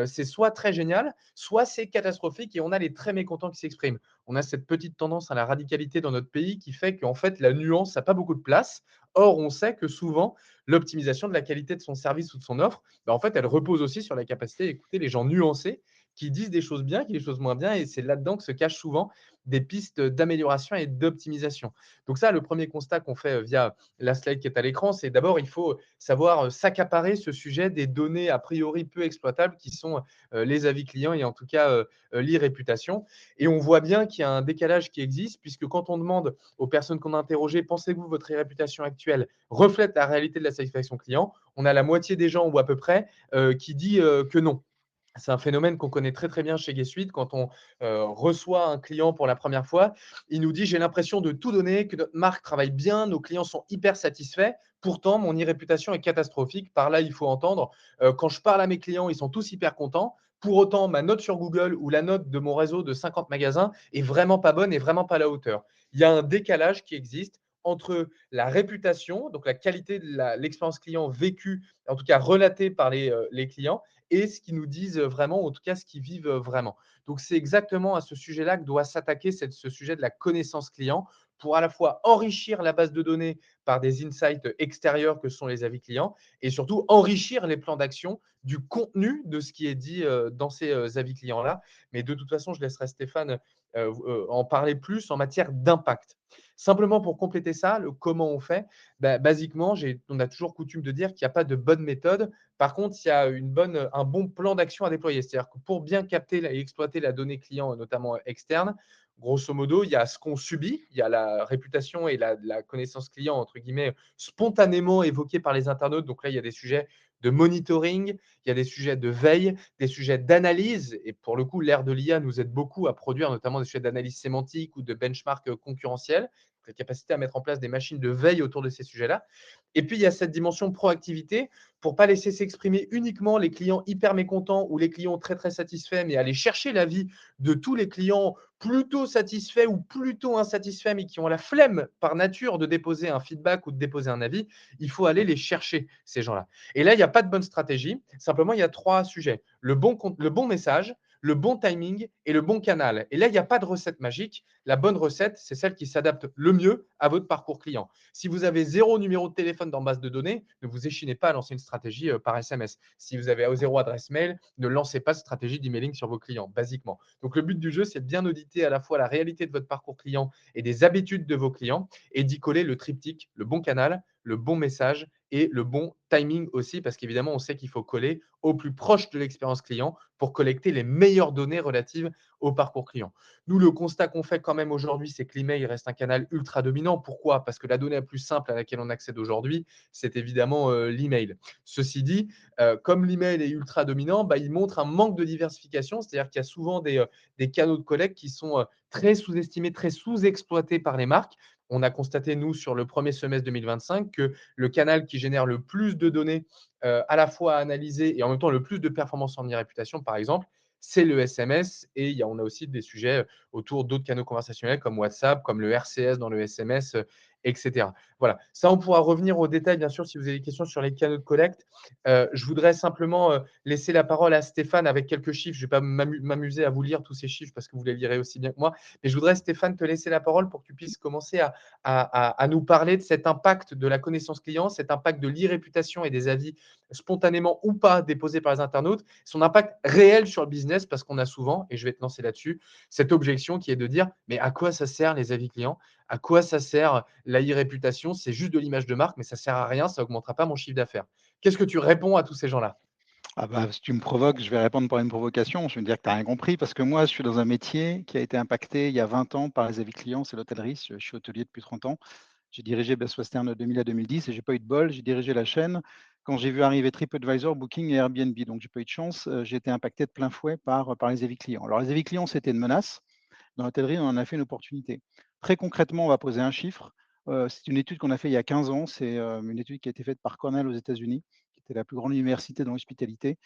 S1: c'est soit très génial, soit c'est catastrophique et on a les très mécontents qui s'expriment. On a cette petite tendance à la radicalité dans notre pays qui fait qu'en fait la nuance n'a pas beaucoup de place. Or, on sait que souvent, l'optimisation de la qualité de son service ou de son offre, en fait, elle repose aussi sur la capacité à écouter les gens nuancés qui disent des choses bien, qui disent des choses moins bien. Et c'est là-dedans que se cachent souvent des pistes d'amélioration et d'optimisation. Donc ça, le premier constat qu'on fait via la slide qui est à l'écran, c'est d'abord, il faut savoir s'accaparer ce sujet des données a priori peu exploitables qui sont les avis clients et en tout cas l'e-réputation. Et on voit bien qu'il y a un décalage qui existe puisque quand on demande aux personnes qu'on a interrogées, pensez-vous que votre e-réputation actuelle reflète la réalité de la satisfaction client, on a la moitié des gens ou à peu près qui dit que non. C'est un phénomène qu'on connaît très très bien chez G-Suite. Quand on reçoit un client pour la première fois, il nous dit j'ai l'impression de tout donner, que notre marque travaille bien, nos clients sont hyper satisfaits. Pourtant, mon e-réputation est catastrophique. Par là, il faut entendre quand je parle à mes clients, ils sont tous hyper contents. Pour autant, ma note sur Google ou la note de mon réseau de 50 magasins est vraiment pas bonne et vraiment pas à la hauteur. Il y a un décalage qui existe entre la réputation, donc la qualité de l'expérience client vécue, en tout cas relatée par les clients, et ce qu'ils nous disent vraiment, en tout cas ce qu'ils vivent vraiment. Donc, c'est exactement à ce sujet-là que doit s'attaquer ce sujet de la connaissance client pour à la fois enrichir la base de données par des insights extérieurs que sont les avis clients et surtout enrichir les plans d'action du contenu de ce qui est dit dans ces avis clients-là. Mais de toute façon, je laisserai Stéphane en parler plus en matière d'impact. Simplement pour compléter ça, le comment on fait, basiquement, on a toujours coutume de dire qu'il n'y a pas de bonne méthode. Par contre, il y a un bon plan d'action à déployer. C'est-à-dire que pour bien capter et exploiter la donnée client, notamment externe, grosso modo, il y a ce qu'on subit, il y a la réputation et la connaissance client, entre guillemets, spontanément évoquée par les internautes. Donc là, il y a des sujets de monitoring, il y a des sujets de veille, des sujets d'analyse. Et pour le coup, l'ère de l'IA nous aide beaucoup à produire notamment des sujets d'analyse sémantique ou de benchmark concurrentiel, la capacité à mettre en place des machines de veille autour de ces sujets-là. Et puis, il y a cette dimension proactivité pour ne pas laisser s'exprimer uniquement les clients hyper mécontents ou les clients très, très satisfaits, mais aller chercher l'avis de tous les clients plutôt satisfaits ou plutôt insatisfaits, mais qui ont la flemme par nature de déposer un feedback ou de déposer un avis. Il faut aller les chercher, ces gens-là. Et là, il n'y a pas de bonne stratégie. Simplement, il y a 3 sujets. Le bon message, le bon timing et le bon canal. Et là, il n'y a pas de recette magique. La bonne recette, c'est celle qui s'adapte le mieux à votre parcours client. Si vous avez 0 numéro de téléphone dans base de données, ne vous échinez pas à lancer une stratégie par SMS. Si vous avez 0 adresse mail, ne lancez pas de stratégie d'emailing sur vos clients, basiquement. Donc, le but du jeu, c'est de bien auditer à la fois la réalité de votre parcours client et des habitudes de vos clients et d'y coller le triptyque, le bon canal, le bon message et le bon timing aussi, parce qu'évidemment, on sait qu'il faut coller au plus proche de l'expérience client pour collecter les meilleures données relatives au parcours client. Nous, le constat qu'on fait quand même aujourd'hui, c'est que l'email reste un canal ultra dominant. Pourquoi? Parce que la donnée la plus simple à laquelle on accède aujourd'hui, c'est évidemment l'email. Ceci dit, comme l'email est ultra dominant, il montre un manque de diversification, c'est-à-dire qu'il y a souvent des canaux de collecte qui sont très sous-estimés, très sous-exploités par les marques. On a constaté, nous, sur le premier semestre 2025, que le canal qui génère le plus de données à la fois à analyser et en même temps le plus de performance en e-réputation, par exemple, c'est le SMS. Et on a aussi des sujets autour d'autres canaux conversationnels comme WhatsApp, comme le RCS dans le SMS, etc. Voilà. Ça, on pourra revenir au détail, bien sûr, si vous avez des questions sur les canaux de collecte. Je voudrais simplement laisser la parole à Stéphane avec quelques chiffres. Je ne vais pas m'amuser à vous lire tous ces chiffres parce que vous les lirez aussi bien que moi. Mais je voudrais, Stéphane, te laisser la parole pour que tu puisses commencer à nous parler de cet impact de la connaissance client, cet impact de l'e-réputation et des avis spontanément ou pas déposés par les internautes, son impact réel sur le business, parce qu'on a souvent, et je vais te lancer là-dessus, cette objection qui est de dire mais à quoi ça sert les avis clients? À quoi ça sert la e-réputation? C'est juste de l'image de marque, mais ça ne sert à rien, ça n'augmentera pas mon chiffre d'affaires. Qu'est-ce que tu réponds à tous ces gens-là?
S7: Ah bah, si tu me provoques, je vais répondre par une provocation. Je vais me dire que tu n'as rien compris parce que moi, je suis dans un métier qui a été impacté il y a 20 ans par les avis clients, c'est l'hôtellerie. Je suis hôtelier depuis 30 ans. J'ai dirigé Best Western de 2000 à 2010 et j'ai pas eu de bol. J'ai dirigé la chaîne quand j'ai vu arriver TripAdvisor, Booking et Airbnb. Donc, j'ai pas eu de chance. J'ai été impacté de plein fouet par les avis clients. Alors, les avis clients, c'était une menace. Dans l'hôtellerie, on en a fait une opportunité. Très concrètement, on va poser un chiffre. C'est une étude qu'on a fait il y a 15 ans. C'est une étude qui a été faite par Cornell aux États-Unis, qui C'était la plus grande université dans l'hospitalité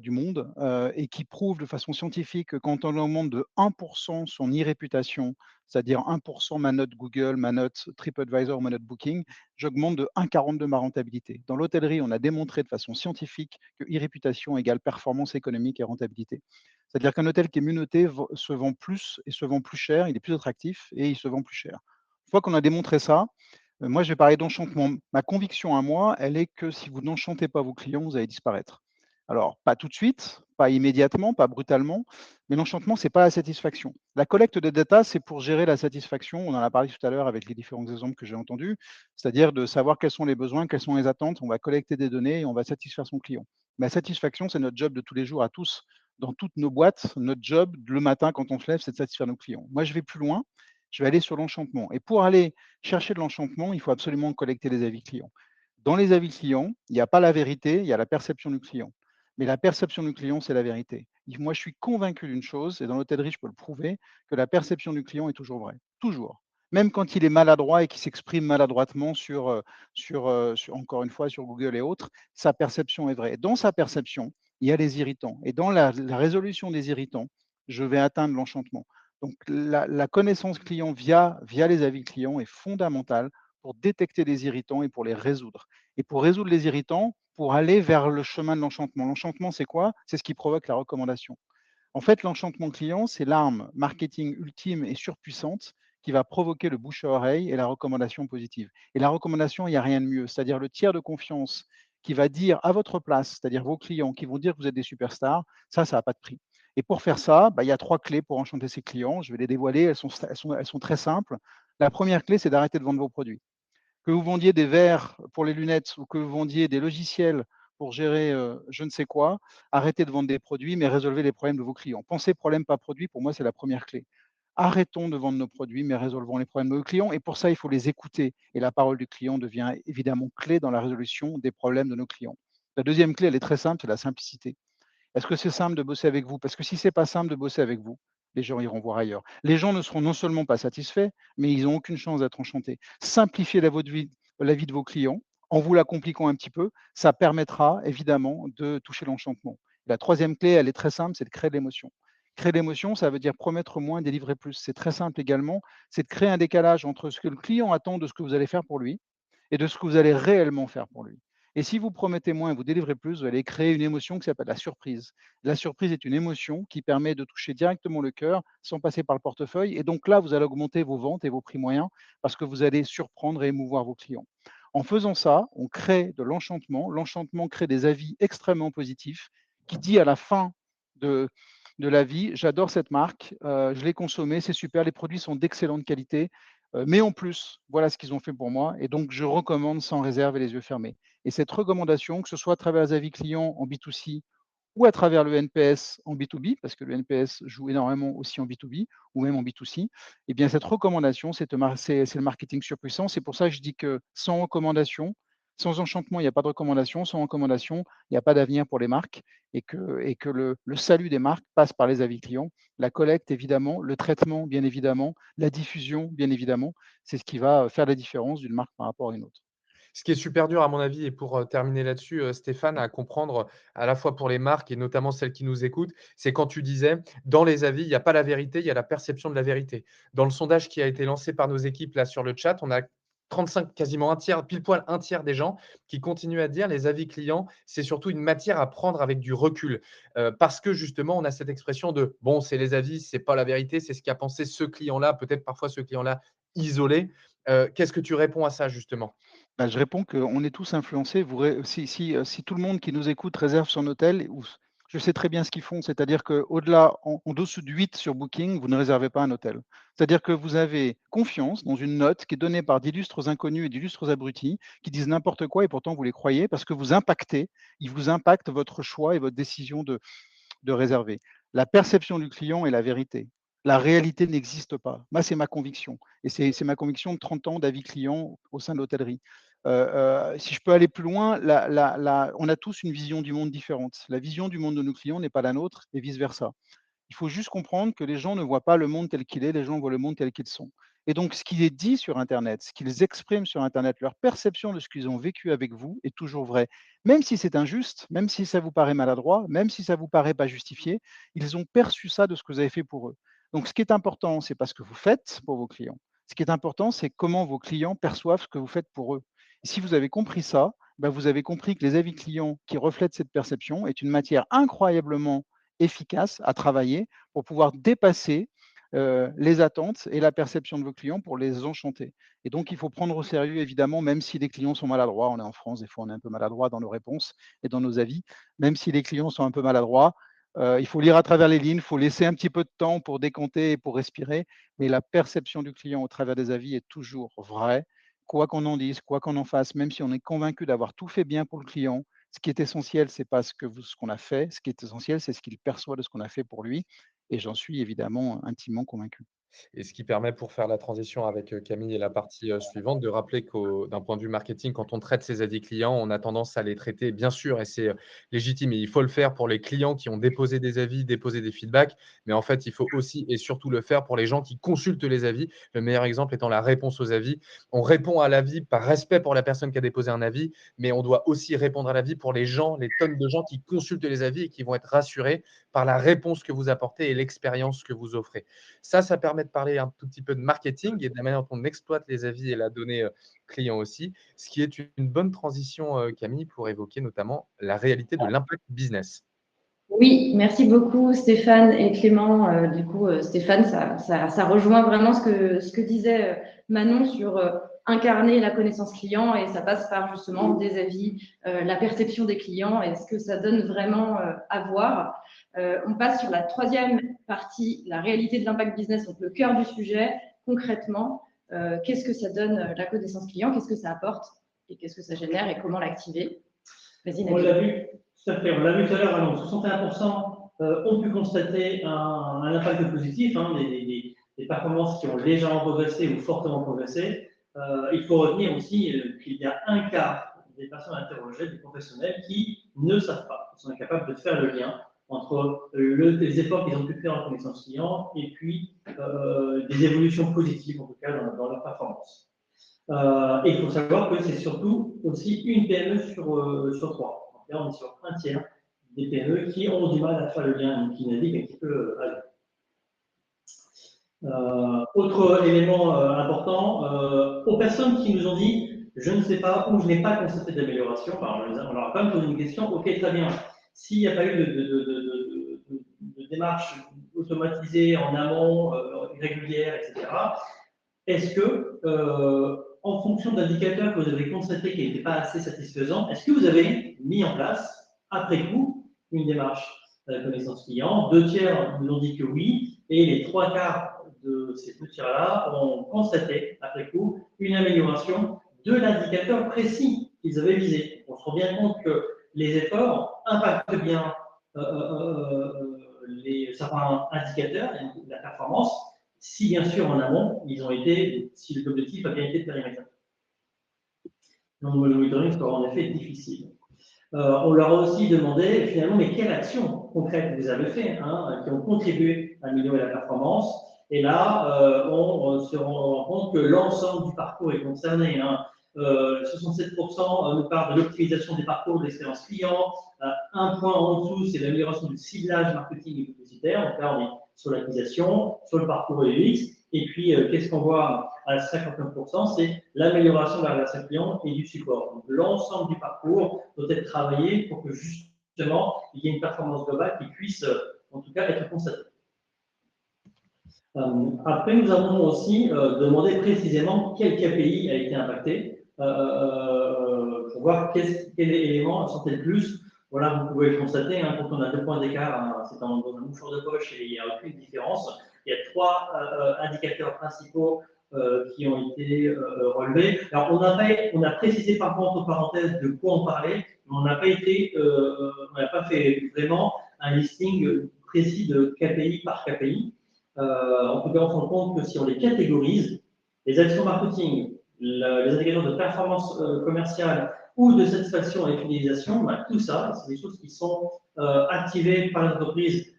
S7: du monde, et qui prouve de façon scientifique que quand on augmente de 1% son e-réputation, c'est-à-dire 1% ma note Google, ma note TripAdvisor, ma note Booking, j'augmente de 1,42 ma rentabilité. Dans l'hôtellerie, on a démontré de façon scientifique que e-réputation égale performance économique et rentabilité. C'est-à-dire qu'un hôtel qui est mieux noté se vend plus et se vend plus cher, il est plus attractif et il se vend plus cher. Une fois qu'on a démontré ça, moi je vais parler d'enchantement. Ma conviction à moi, elle est que si vous n'enchantez pas vos clients, vous allez disparaître. Alors, pas tout de suite, pas immédiatement, pas brutalement, mais l'enchantement, ce n'est pas la satisfaction. La collecte de data, c'est pour gérer la satisfaction. On en a parlé tout à l'heure avec les différents exemples que j'ai entendus, c'est-à-dire de savoir quels sont les besoins, quelles sont les attentes. On va collecter des données et on va satisfaire son client. Mais la satisfaction, c'est notre job de tous les jours à tous. Dans toutes nos boîtes, notre job le matin quand on se lève, c'est de satisfaire nos clients. Moi, je vais plus loin, je vais aller sur l'enchantement. Et pour aller chercher de l'enchantement, il faut absolument collecter les avis clients. Dans les avis clients, il n'y a pas la vérité, il y a la perception du client. Mais la perception du client, c'est la vérité. Moi, je suis convaincu d'une chose, et dans l'hôtellerie, je peux le prouver, que la perception du client est toujours vraie. Toujours. Même quand il est maladroit et qu'il s'exprime maladroitement encore une fois, sur Google et autres, sa perception est vraie. Et dans sa perception, il y a les irritants. Et dans la résolution des irritants, je vais atteindre l'enchantement. Donc, la connaissance client via les avis clients est fondamentale pour détecter les irritants et pour les résoudre. Et pour résoudre les irritants, pour aller vers le chemin de l'enchantement. L'enchantement, c'est quoi? C'est ce qui provoque la recommandation. En fait, l'enchantement client, c'est l'arme marketing ultime et surpuissante qui va provoquer le bouche à oreille et la recommandation positive. Et la recommandation, il n'y a rien de mieux. C'est-à-dire le tiers de confiance qui va dire à votre place, c'est-à-dire vos clients qui vont dire que vous êtes des superstars, ça n'a pas de prix. Et pour faire ça, il y a 3 clés pour enchanter ses clients. Je vais les dévoiler, elles sont très simples. La première clé, c'est d'arrêter de vendre vos produits. Que vous vendiez des verres pour les lunettes ou que vous vendiez des logiciels pour gérer je ne sais quoi, arrêtez de vendre des produits, mais résolvez les problèmes de vos clients. Pensez problème, pas produit, pour moi, c'est la première clé. Arrêtons de vendre nos produits, mais résolvons les problèmes de nos clients. Et pour ça, il faut les écouter. Et la parole du client devient évidemment clé dans la résolution des problèmes de nos clients. La deuxième clé, elle est très simple, c'est la simplicité. Est-ce que c'est simple de bosser avec vous? Parce que si c'est pas simple de bosser avec vous, les gens iront voir ailleurs. Les gens ne seront non seulement pas satisfaits, mais ils n'ont aucune chance d'être enchantés. Simplifiez la vie de vos clients en vous la compliquant un petit peu, ça permettra évidemment de toucher l'enchantement. La troisième clé, elle est très simple, c'est de créer de l'émotion. Créer de l'émotion, ça veut dire promettre moins, délivrer plus. C'est très simple également, c'est de créer un décalage entre ce que le client attend de ce que vous allez faire pour lui et de ce que vous allez réellement faire pour lui. Et si vous promettez moins et vous délivrez plus, vous allez créer une émotion qui s'appelle la surprise. La surprise est une émotion qui permet de toucher directement le cœur sans passer par le portefeuille. Et donc là, vous allez augmenter vos ventes et vos prix moyens parce que vous allez surprendre et émouvoir vos clients. En faisant ça, on crée de l'enchantement. L'enchantement crée des avis extrêmement positifs qui dit à la fin de, de la vie, j'adore cette marque, je l'ai consommée, c'est super, les produits sont d'excellente qualité, mais en plus, voilà ce qu'ils ont fait pour moi et donc je recommande sans réserve et les yeux fermés. Et cette recommandation, que ce soit à travers les avis clients en B2C ou à travers le NPS en B2B, parce que le NPS joue énormément aussi en B2B ou même en B2C, eh bien cette recommandation, c'est le marketing surpuissant. C'est pour ça que je dis que sans recommandation, sans enchantement, il n'y a pas de recommandation. Sans recommandation, il n'y a pas d'avenir pour les marques et que le salut des marques passe par les avis clients, la collecte évidemment, le traitement bien évidemment, la diffusion bien évidemment. C'est ce qui va faire la différence d'une marque par rapport à une autre.
S1: Ce qui est super dur à mon avis et pour, terminer là-dessus, Stéphane, à comprendre, à la fois pour les marques et notamment celles qui nous écoutent, c'est quand tu disais: «Dans les avis, il y a pas la vérité, il y a la perception de la vérité». Dans le sondage qui a été lancé par nos équipes là sur le chat, on a 35, quasiment un tiers, pile poil un tiers des gens qui continuent à dire: «Les avis clients, c'est surtout une matière à prendre avec du recul». Parce que justement, on a cette expression de: «Bon, c'est les avis, c'est pas la vérité, c'est ce qu'a pensé ce client-là, peut-être parfois ce client-là isolé». Qu'est-ce que tu réponds à ça justement?
S7: Bah, je réponds qu'on est tous influencés. Si tout le monde qui nous écoute réserve son hôtel, je sais très bien ce qu'ils font, c'est-à-dire qu'au-delà, en dessous de 8 sur Booking, vous ne réservez pas un hôtel. C'est-à-dire que vous avez confiance dans une note qui est donnée par d'illustres inconnus et d'illustres abrutis qui disent n'importe quoi et pourtant vous les croyez parce que ils vous impactent votre choix et votre décision de réserver. La perception du client est la vérité. La réalité n'existe pas. Moi, c'est ma conviction. Et c'est ma conviction de 30 ans d'avis client au sein de l'hôtellerie. Si je peux aller plus loin, on a tous une vision du monde différente. La vision du monde de nos clients n'est pas la nôtre et vice-versa. Il faut juste comprendre que les gens ne voient pas le monde tel qu'il est, les gens voient le monde tel qu'ils sont. Et donc, ce qui est dit sur Internet, ce qu'ils expriment sur Internet, leur perception de ce qu'ils ont vécu avec vous est toujours vrai. Même si c'est injuste, même si ça vous paraît maladroit, même si ça vous paraît pas justifié, ils ont perçu ça de ce que vous avez fait pour eux. Donc, ce qui est important, c'est pas ce que vous faites pour vos clients. Ce qui est important, c'est comment vos clients perçoivent ce que vous faites pour eux. Et si vous avez compris ça, ben vous avez compris que les avis clients qui reflètent cette perception est une matière incroyablement efficace à travailler pour pouvoir dépasser les attentes et la perception de vos clients pour les enchanter. Et donc, il faut prendre au sérieux, évidemment, même si les clients sont maladroits. On est en France, des fois, on est un peu maladroit dans nos réponses et dans nos avis. Même si les clients sont un peu maladroits, il faut lire à travers les lignes, il faut laisser un petit peu de temps pour décompter et pour respirer. Mais la perception du client au travers des avis est toujours vraie. Quoi qu'on en dise, quoi qu'on en fasse, même si on est convaincu d'avoir tout fait bien pour le client, ce qui est essentiel, ce n'est pas ce qu'on a fait. Ce qui est essentiel, c'est ce qu'il perçoit de ce qu'on a fait pour lui. Et j'en suis évidemment intimement convaincu.
S1: Et ce qui permet pour faire la transition avec, Camille et la partie, suivante, de rappeler d'un point de vue marketing, quand on traite ses avis clients, on a tendance à les traiter bien sûr et c'est, légitime et il faut le faire pour les clients qui ont déposé des avis, déposé des feedbacks, mais en fait, il faut aussi et surtout le faire pour les gens qui consultent les avis. Le meilleur exemple étant la réponse aux avis. On répond à l'avis par respect pour la personne qui a déposé un avis, mais on doit aussi répondre à l'avis pour les gens, les tonnes de gens qui consultent les avis et qui vont être rassurés par la réponse que vous apportez et l'expérience que vous offrez. Ça permet de parler un tout petit peu de marketing et de la manière dont on exploite les avis et la donnée client aussi, ce qui est une bonne transition, Camille, pour évoquer notamment la réalité de l'impact business.
S2: Oui, merci beaucoup Stéphane et Clément. Du coup, Stéphane, ça rejoint vraiment ce que disait Manon sur incarner la connaissance client et ça passe par justement des avis, la perception des clients et ce que ça donne vraiment à voir. On passe sur la troisième partie, la réalité de l'impact business, donc le cœur du sujet. Concrètement, qu'est-ce que ça donne la connaissance client, qu'est-ce que ça apporte et qu'est-ce que ça génère et comment l'activer? Vas-y,
S3: On
S2: Nabil.
S3: l'a vu, tout à fait, on l'a vu tout à l'heure, donc 61% ont pu constater un impact positif, hein, des performances qui ont légèrement progressé ou fortement progressé. Il faut retenir aussi qu'il y a un quart des personnes interrogées, des professionnels, qui ne savent pas, qui sont incapables de faire le lien entre les efforts qu'ils ont pu faire en connaissance client et puis des évolutions positives, en tout cas, dans leur performance. Et il faut savoir que c'est surtout aussi une PME sur trois. Donc là, on est sur un tiers des PME qui ont du mal à faire le lien, qui naviguent un petit peu à l'eau. Autre élément important, aux personnes qui nous ont dit « je ne sais pas » ou « je n'ai pas constaté d'amélioration », on leur a quand même posé une question « ok, très bien, s'il n'y a pas eu de démarche automatisée en amont, régulière, etc., est-ce que en fonction d'indicateurs que vous avez constatés qui n'étaient pas assez satisfaisants, est-ce que vous avez mis en place, après coup, une démarche de connaissance client? 2 tiers nous ont dit que oui, et les 3 quarts de ces 2 tiers-là ont constaté, après coup, une amélioration de l'indicateur précis qu'ils avaient visé. On se rend bien compte que les efforts impactent bien certains indicateurs, la performance, si bien sûr en amont, si l'objectif a bien été de périmètre. Donc le monitoring sera en effet difficile. On leur a aussi demandé finalement, mais quelles actions concrètes vous avez fait, qui ont contribué à améliorer la performance. Et là, on se rend compte que l'ensemble du parcours est concerné. 67% nous parlent de l'optimisation des parcours de l'expérience client. Un point en dessous, c'est l'amélioration du ciblage marketing et publicitaire. Donc là, on est sur l'acquisition, sur le parcours UX. Et puis, qu'est-ce qu'on voit à 59%? C'est l'amélioration de la relation client et du support. Donc, l'ensemble du parcours doit être travaillé pour que justement, il y ait une performance globale qui puisse, en tout cas, être constatée. Après, nous avons aussi demandé précisément quel KPI a été impacté pour voir quel élément sentait le plus. Voilà, vous pouvez le constater, quand on a 2 points d'écart, c'est dans un mouchoir de poche et il n'y a aucune différence. Il y a 3 indicateurs principaux qui ont été relevés. Alors, on a précisé par contre, en parenthèse, de quoi on parlait, mais on n'a pas fait vraiment un listing précis de KPI par KPI. En tout cas, on se rend compte que si on les catégorise, les actions marketing, les indicateurs de performance commerciale ou de satisfaction et fidélisation, tout ça, c'est des choses qui sont activées par les entreprises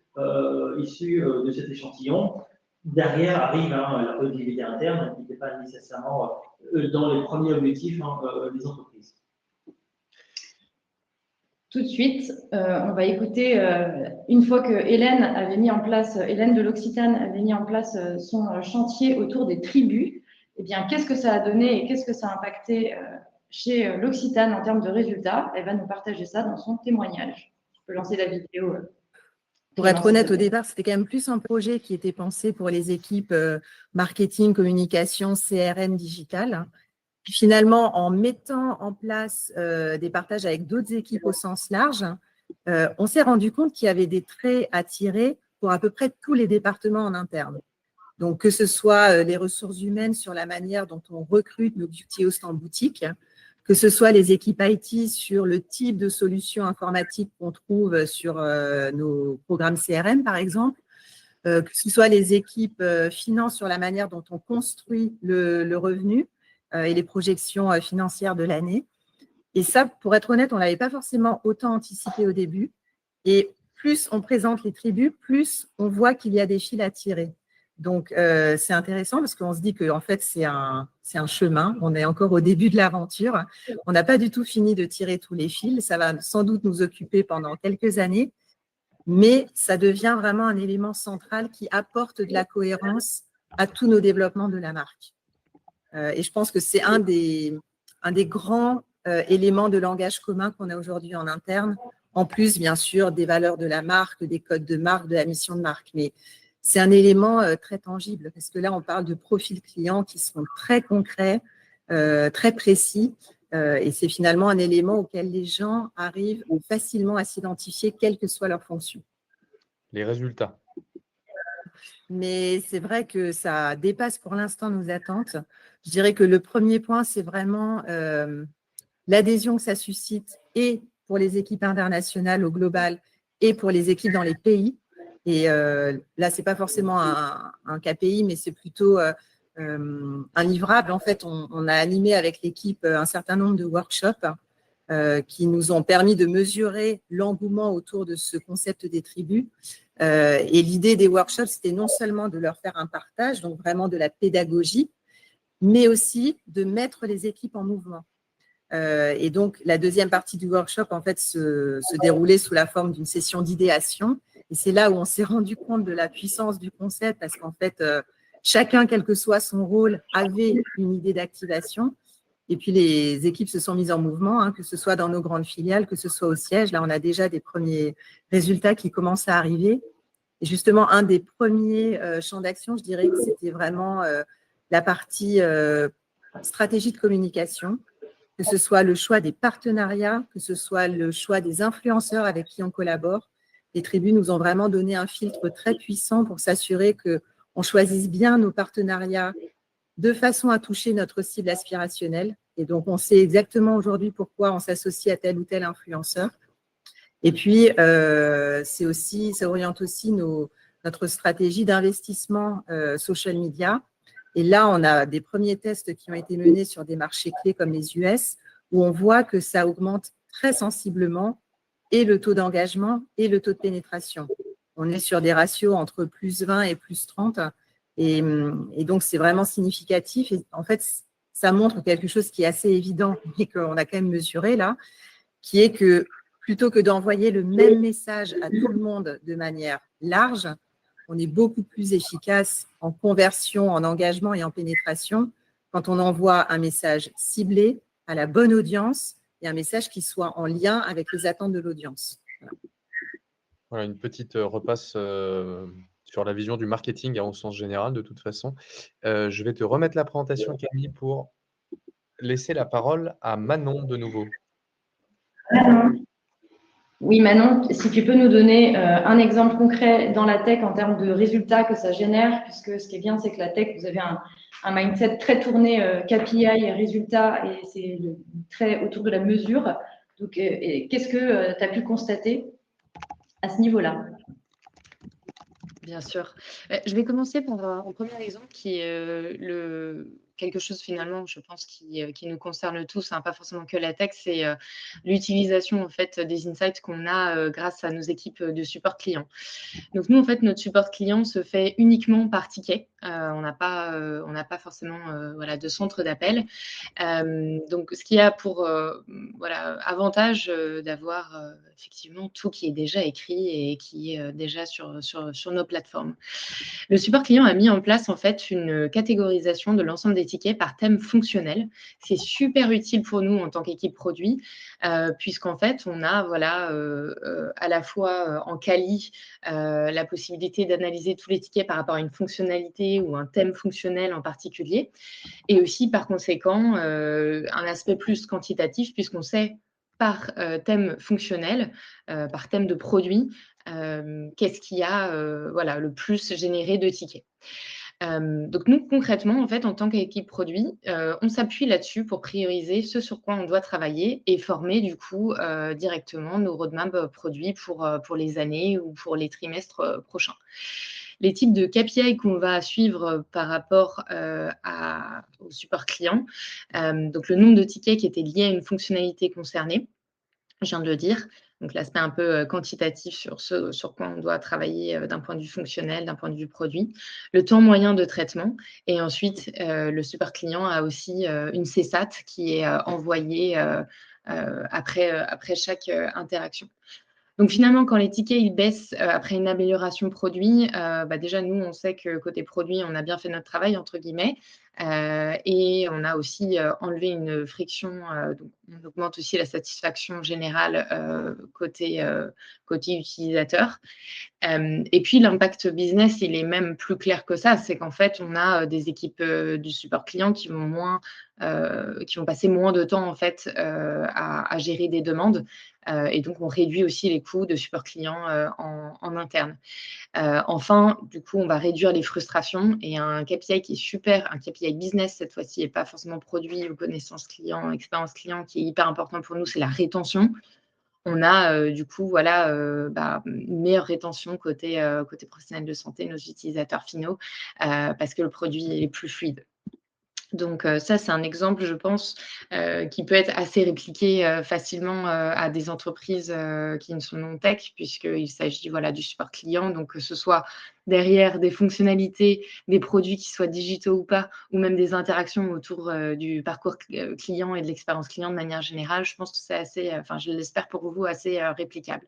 S3: issues de cet échantillon. derrière arrive la productivité interne, qui n'était pas nécessairement dans les premiers objectifs des entreprises.
S2: Tout de suite, on va écouter, une fois que Hélène de l'Occitane avait mis en place son chantier autour des tribus, eh bien, qu'est-ce que ça a donné et qu'est-ce que ça a impacté chez l'Occitane en termes de résultats? Elle va nous partager ça dans son témoignage. Je peux lancer la vidéo.
S6: Pour être honnête, au départ, c'était quand même plus un projet qui était pensé pour les équipes marketing, communication, CRM, digital. Puis finalement, en mettant en place des partages avec d'autres équipes au sens large, on s'est rendu compte qu'il y avait des traits à tirer pour à peu près tous les départements en interne. Donc, que ce soit les ressources humaines sur la manière dont on recrute nos beauty hosts en boutique, que ce soit les équipes IT sur le type de solutions informatiques qu'on trouve sur nos programmes CRM, par exemple, que ce soit les équipes finance sur la manière dont on construit le revenu et les projections financières de l'année. Et ça, pour être honnête, on ne l'avait pas forcément autant anticipé au début. Et plus on présente les tribus, plus on voit qu'il y a des fils à tirer. Donc, c'est intéressant parce qu'on se dit qu'en fait, c'est un chemin. On est encore au début de l'aventure. On n'a pas du tout fini de tirer tous les fils. Ça va sans doute nous occuper pendant quelques années, mais ça devient vraiment un élément central qui apporte de la cohérence à tous nos développements de la marque. Et je pense que c'est un des grands éléments de langage commun qu'on a aujourd'hui en interne, en plus, bien sûr, des valeurs de la marque, des codes de marque, de la mission de marque. Mais c'est un élément très tangible parce que là, on parle de profils clients qui sont très concrets, très précis. Et c'est finalement un élément auquel les gens arrivent facilement à s'identifier, quelle que soit leur fonction.
S1: Les résultats.
S6: Mais c'est vrai que ça dépasse pour l'instant nos attentes. Je dirais que le premier point, c'est vraiment l'adhésion que ça suscite et pour les équipes internationales au global et pour les équipes dans les pays. Et là, ce n'est pas forcément un KPI, mais c'est plutôt un livrable. En fait, on a animé avec l'équipe un certain nombre de workshops qui nous ont permis de mesurer l'engouement autour de ce concept des tribus. Et l'idée des workshops, c'était non seulement de leur faire un partage, donc vraiment de la pédagogie, mais aussi de mettre les équipes en mouvement. Et donc, la deuxième partie du workshop, en fait, se déroulait sous la forme d'une session d'idéation. Et c'est là où on s'est rendu compte de la puissance du concept, parce qu'en fait, chacun, quel que soit son rôle, avait une idée d'activation. Et puis, les équipes se sont mises en mouvement, que ce soit dans nos grandes filiales, que ce soit au siège. Là, on a déjà des premiers résultats qui commencent à arriver. Et justement, un des premiers champs d'action, je dirais que c'était vraiment la partie stratégie de communication, que ce soit le choix des partenariats, que ce soit le choix des influenceurs avec qui on collabore. Les tribus nous ont vraiment donné un filtre très puissant pour s'assurer qu'on choisisse bien nos partenariats de façon à toucher notre cible aspirationnelle. Et donc, on sait exactement aujourd'hui pourquoi on s'associe à tel ou tel influenceur. Et puis, ça oriente aussi notre stratégie d'investissement social media. Et là, on a des premiers tests qui ont été menés sur des marchés clés comme les US, où on voit que ça augmente très sensiblement et le taux d'engagement et le taux de pénétration. On est sur des ratios entre plus 20 et plus 30. Et donc, c'est vraiment significatif. Et en fait, ça montre quelque chose qui est assez évident, mais qu'on a quand même mesuré là, qui est que plutôt que d'envoyer le même message à tout le monde de manière large, on est beaucoup plus efficace en conversion, en engagement et en pénétration quand on envoie un message ciblé à la bonne audience et un message qui soit en lien avec les attentes de l'audience.
S1: Voilà, une petite repasse sur la vision du marketing au sens général, de toute façon. Je vais te remettre la présentation, Camille, pour laisser la parole à Manon de nouveau.
S2: Oui, Manon, si tu peux nous donner un exemple concret dans la tech en termes de résultats que ça génère, puisque ce qui est bien, c'est que la tech, vous avez un mindset très tourné KPI et résultats, et c'est très autour de la mesure. Donc, qu'est-ce que tu as pu constater à ce niveau-là?
S5: Bien sûr. Je vais commencer par un premier exemple qui est quelque chose finalement, je pense, qui nous concerne tous, hein, pas forcément que la tech, c'est l'utilisation en fait des insights qu'on a grâce à nos équipes de support client. Donc nous, en fait, notre support client se fait uniquement par ticket. On n'a pas forcément voilà, de centre d'appel. Donc, ce qui a pour voilà, avantage d'avoir effectivement tout qui est déjà écrit et qui est déjà sur nos plateformes. Le support client a mis en place en fait une catégorisation de l'ensemble des tickets par thème fonctionnel. C'est super utile pour nous en tant qu'équipe produit, puisqu'en fait, on a voilà, à la fois en quali la possibilité d'analyser tous les tickets par rapport à une fonctionnalité ou un thème fonctionnel en particulier, et aussi par conséquent un aspect plus quantitatif, puisqu'on sait par thème fonctionnel, par thème de produit, qu'est-ce qui a voilà, le plus généré de tickets. Donc nous, concrètement, en fait, en tant qu'équipe produit, on s'appuie là-dessus pour prioriser ce sur quoi on doit travailler et former du coup directement nos roadmaps produits pour les années ou pour les trimestres prochains. Les types de KPI qu'on va suivre par rapport au support client, donc le nombre de tickets qui étaient liés à une fonctionnalité concernée, je viens de le dire. Donc l'aspect un peu quantitatif sur ce sur quoi on doit travailler d'un point de vue fonctionnel, d'un point de vue produit, le temps moyen de traitement, et ensuite le support client a aussi une CSAT qui est envoyée après chaque interaction. Donc finalement, quand les tickets ils baissent après une amélioration produit, déjà nous, on sait que côté produit, on a bien fait notre travail, entre guillemets, et on a aussi enlevé une friction, donc on augmente aussi la satisfaction générale côté utilisateur. Et puis l'impact business, il est même plus clair que ça. C'est qu'en fait, on a des équipes du support client qui vont passer moins de temps en fait à gérer des demandes. Et donc, on réduit aussi les coûts de support client en interne. Enfin, du coup, on va réduire les frustrations, et un KPI qui est super, un KPI business cette fois-ci, et pas forcément produit ou connaissance client, expérience client, qui est hyper important pour nous, c'est la rétention. On a du coup voilà, une meilleure rétention côté professionnel de santé, nos utilisateurs finaux, parce que le produit est plus fluide. Donc ça, c'est un exemple, je pense, qui peut être assez répliqué facilement à des entreprises qui ne sont non tech, puisqu'il s'agit voilà, du support client. Donc que ce soit derrière des fonctionnalités, des produits qui soient digitaux ou pas, ou même des interactions autour du parcours client et de l'expérience client de manière générale, je pense que c'est assez, je l'espère pour vous, assez réplicable.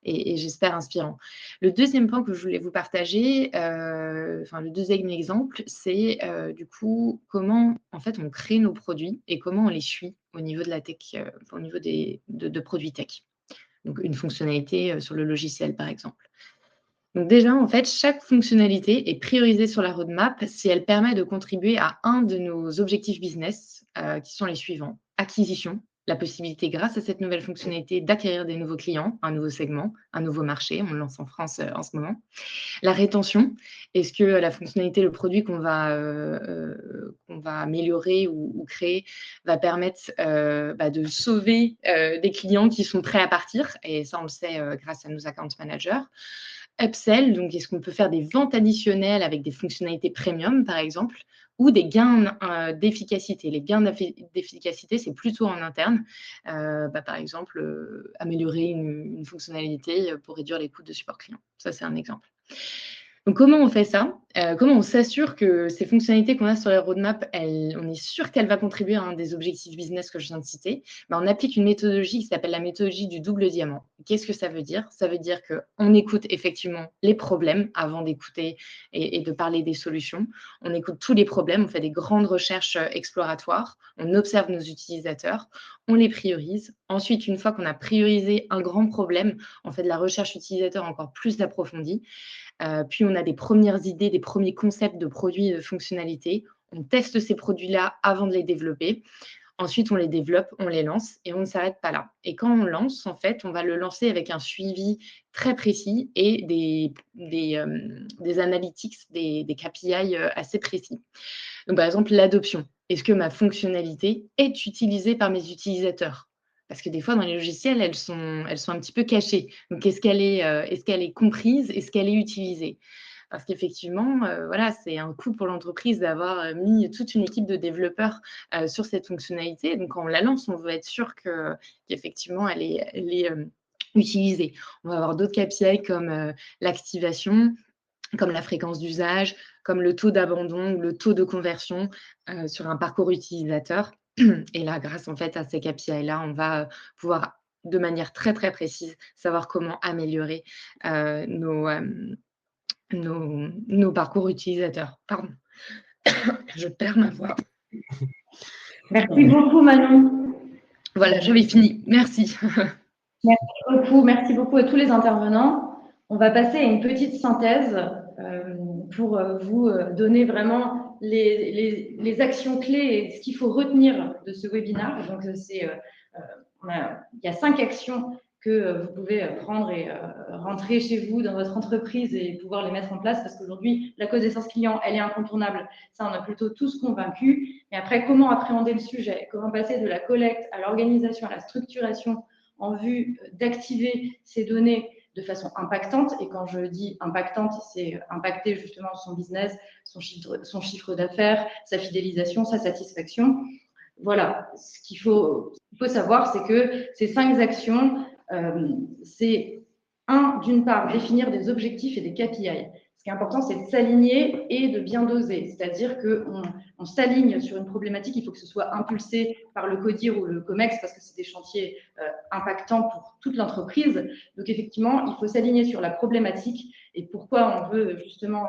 S5: Et j'espère inspirant. Le deuxième point que je voulais vous partager, le deuxième exemple, c'est du coup comment en fait on crée nos produits et comment on les suit au niveau de la tech, au niveau de produits tech. Donc une fonctionnalité sur le logiciel par exemple. Donc déjà, en fait, chaque fonctionnalité est priorisée sur la roadmap si elle permet de contribuer à un de nos objectifs business, qui sont les suivants. Acquisition, la possibilité, grâce à cette nouvelle fonctionnalité, d'acquérir des nouveaux clients, un nouveau segment, un nouveau marché. On le lance en France en ce moment. La rétention, est-ce que la fonctionnalité, le produit qu'on va améliorer ou créer va permettre de sauver des clients qui sont prêts à partir, et ça, on le sait grâce à nos account managers. Upsell, donc est-ce qu'on peut faire des ventes additionnelles avec des fonctionnalités premium, par exemple, ou des gains d'efficacité. Les gains d'efficacité, c'est plutôt en interne. Par exemple, améliorer une fonctionnalité pour réduire les coûts de support client. Ça, c'est un exemple. Donc, comment on fait ça? Comment on s'assure que ces fonctionnalités qu'on a sur les roadmaps, on est sûr qu'elles vont contribuer à un des objectifs business que je viens de citer? On applique une méthodologie qui s'appelle la méthodologie du double diamant. Qu'est-ce que ça veut dire? Ça veut dire qu'on écoute effectivement les problèmes avant d'écouter et de parler des solutions. On écoute tous les problèmes, on fait des grandes recherches exploratoires, on observe nos utilisateurs, on les priorise. Ensuite, une fois qu'on a priorisé un grand problème, on fait de la recherche utilisateur encore plus approfondie. Puis on a des premières idées, des premiers concepts de produits et de fonctionnalités. On teste ces produits-là avant de les développer. Ensuite, on les développe, on les lance et on ne s'arrête pas là. Et quand on lance, en fait, on va le lancer avec un suivi très précis et des analytics, des KPI assez précis. Donc, par exemple, l'adoption. Est-ce que ma fonctionnalité est utilisée par mes utilisateurs? Parce que des fois, dans les logiciels, elles sont un petit peu cachées. Donc, est-ce qu'elle est comprise? Est-ce qu'elle est utilisée? Parce qu'effectivement, voilà, c'est un coût pour l'entreprise d'avoir mis toute une équipe de développeurs sur cette fonctionnalité. Donc, quand on la lance, on veut être sûr qu'effectivement, elle est utilisée. On va avoir d'autres KPI comme l'activation, comme la fréquence d'usage, comme le taux d'abandon ou le taux de conversion sur un parcours utilisateur. Et là, grâce en fait à ces KPI-là, on va pouvoir de manière très très précise savoir comment améliorer nos parcours utilisateurs. Pardon, je perds ma voix.
S2: Merci beaucoup, Manon.
S5: Voilà, j'avais fini. Merci.
S2: Merci beaucoup à tous les intervenants. On va passer à une petite synthèse pour vous donner vraiment les actions clés et ce qu'il faut retenir de ce webinaire. Donc, il y a 5 actions que vous pouvez prendre et rentrer chez vous dans votre entreprise et pouvoir les mettre en place parce qu'aujourd'hui, la connaissance client, elle est incontournable. Ça, on a plutôt tous convaincus. Mais après, comment appréhender le sujet? Comment passer de la collecte à l'organisation, à la structuration en vue d'activer ces données de façon impactante. Et quand je dis impactante, c'est impacter justement son business, son chiffre d'affaires, sa fidélisation, sa satisfaction. Voilà, ce qu'il faut savoir, c'est que ces 5 actions, c'est d'une part, définir des objectifs et des KPI. Ce qui est important, c'est de s'aligner et de bien doser. C'est-à-dire qu'on s'aligne sur une problématique, il faut que ce soit impulsé par le CODIR ou le COMEX parce que c'est des chantiers impactants pour toute l'entreprise. Donc, effectivement, il faut s'aligner sur la problématique et pourquoi on veut justement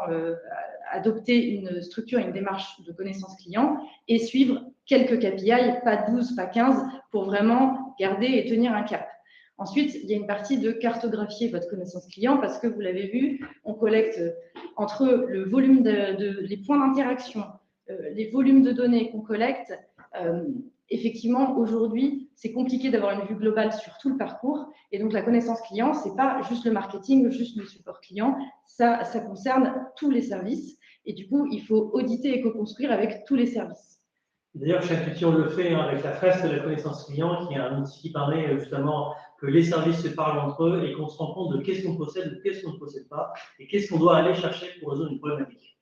S2: adopter une structure, une démarche de connaissance client et suivre quelques KPI, pas 12, pas 15, pour vraiment garder et tenir un cap. Ensuite, il y a une partie de cartographier votre connaissance client parce que vous l'avez vu, on collecte entre le volume les points d'interaction, les volumes de données qu'on collecte. Effectivement, aujourd'hui, c'est compliqué d'avoir une vue globale sur tout le parcours. Et donc, la connaissance client, ce n'est pas juste le marketing, juste le support client. Ça concerne tous les services. Et du coup, il faut auditer et co-construire avec tous les services.
S3: D'ailleurs, chaque outil, on le fait avec la fresque de la connaissance client, qui est un outil qui permet justement que les services se parlent entre eux et qu'on se rend compte de qu'est-ce qu'on possède, qu'est-ce qu'on ne possède pas, et qu'est-ce qu'on doit aller chercher pour résoudre une problématique.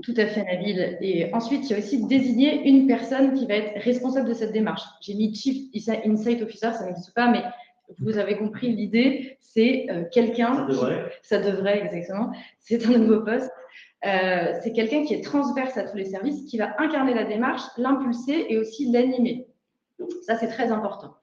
S2: Tout à fait, Nabil. Et ensuite, il y a aussi désigner une personne qui va être responsable de cette démarche. J'ai mis Chief Insight Officer, ça n'existe pas, mais vous avez compris l'idée, c'est quelqu'un… Ça devrait, exactement. C'est un nouveau poste. C'est quelqu'un qui est transverse à tous les services, qui va incarner la démarche, l'impulser et aussi l'animer. Ça, c'est très important.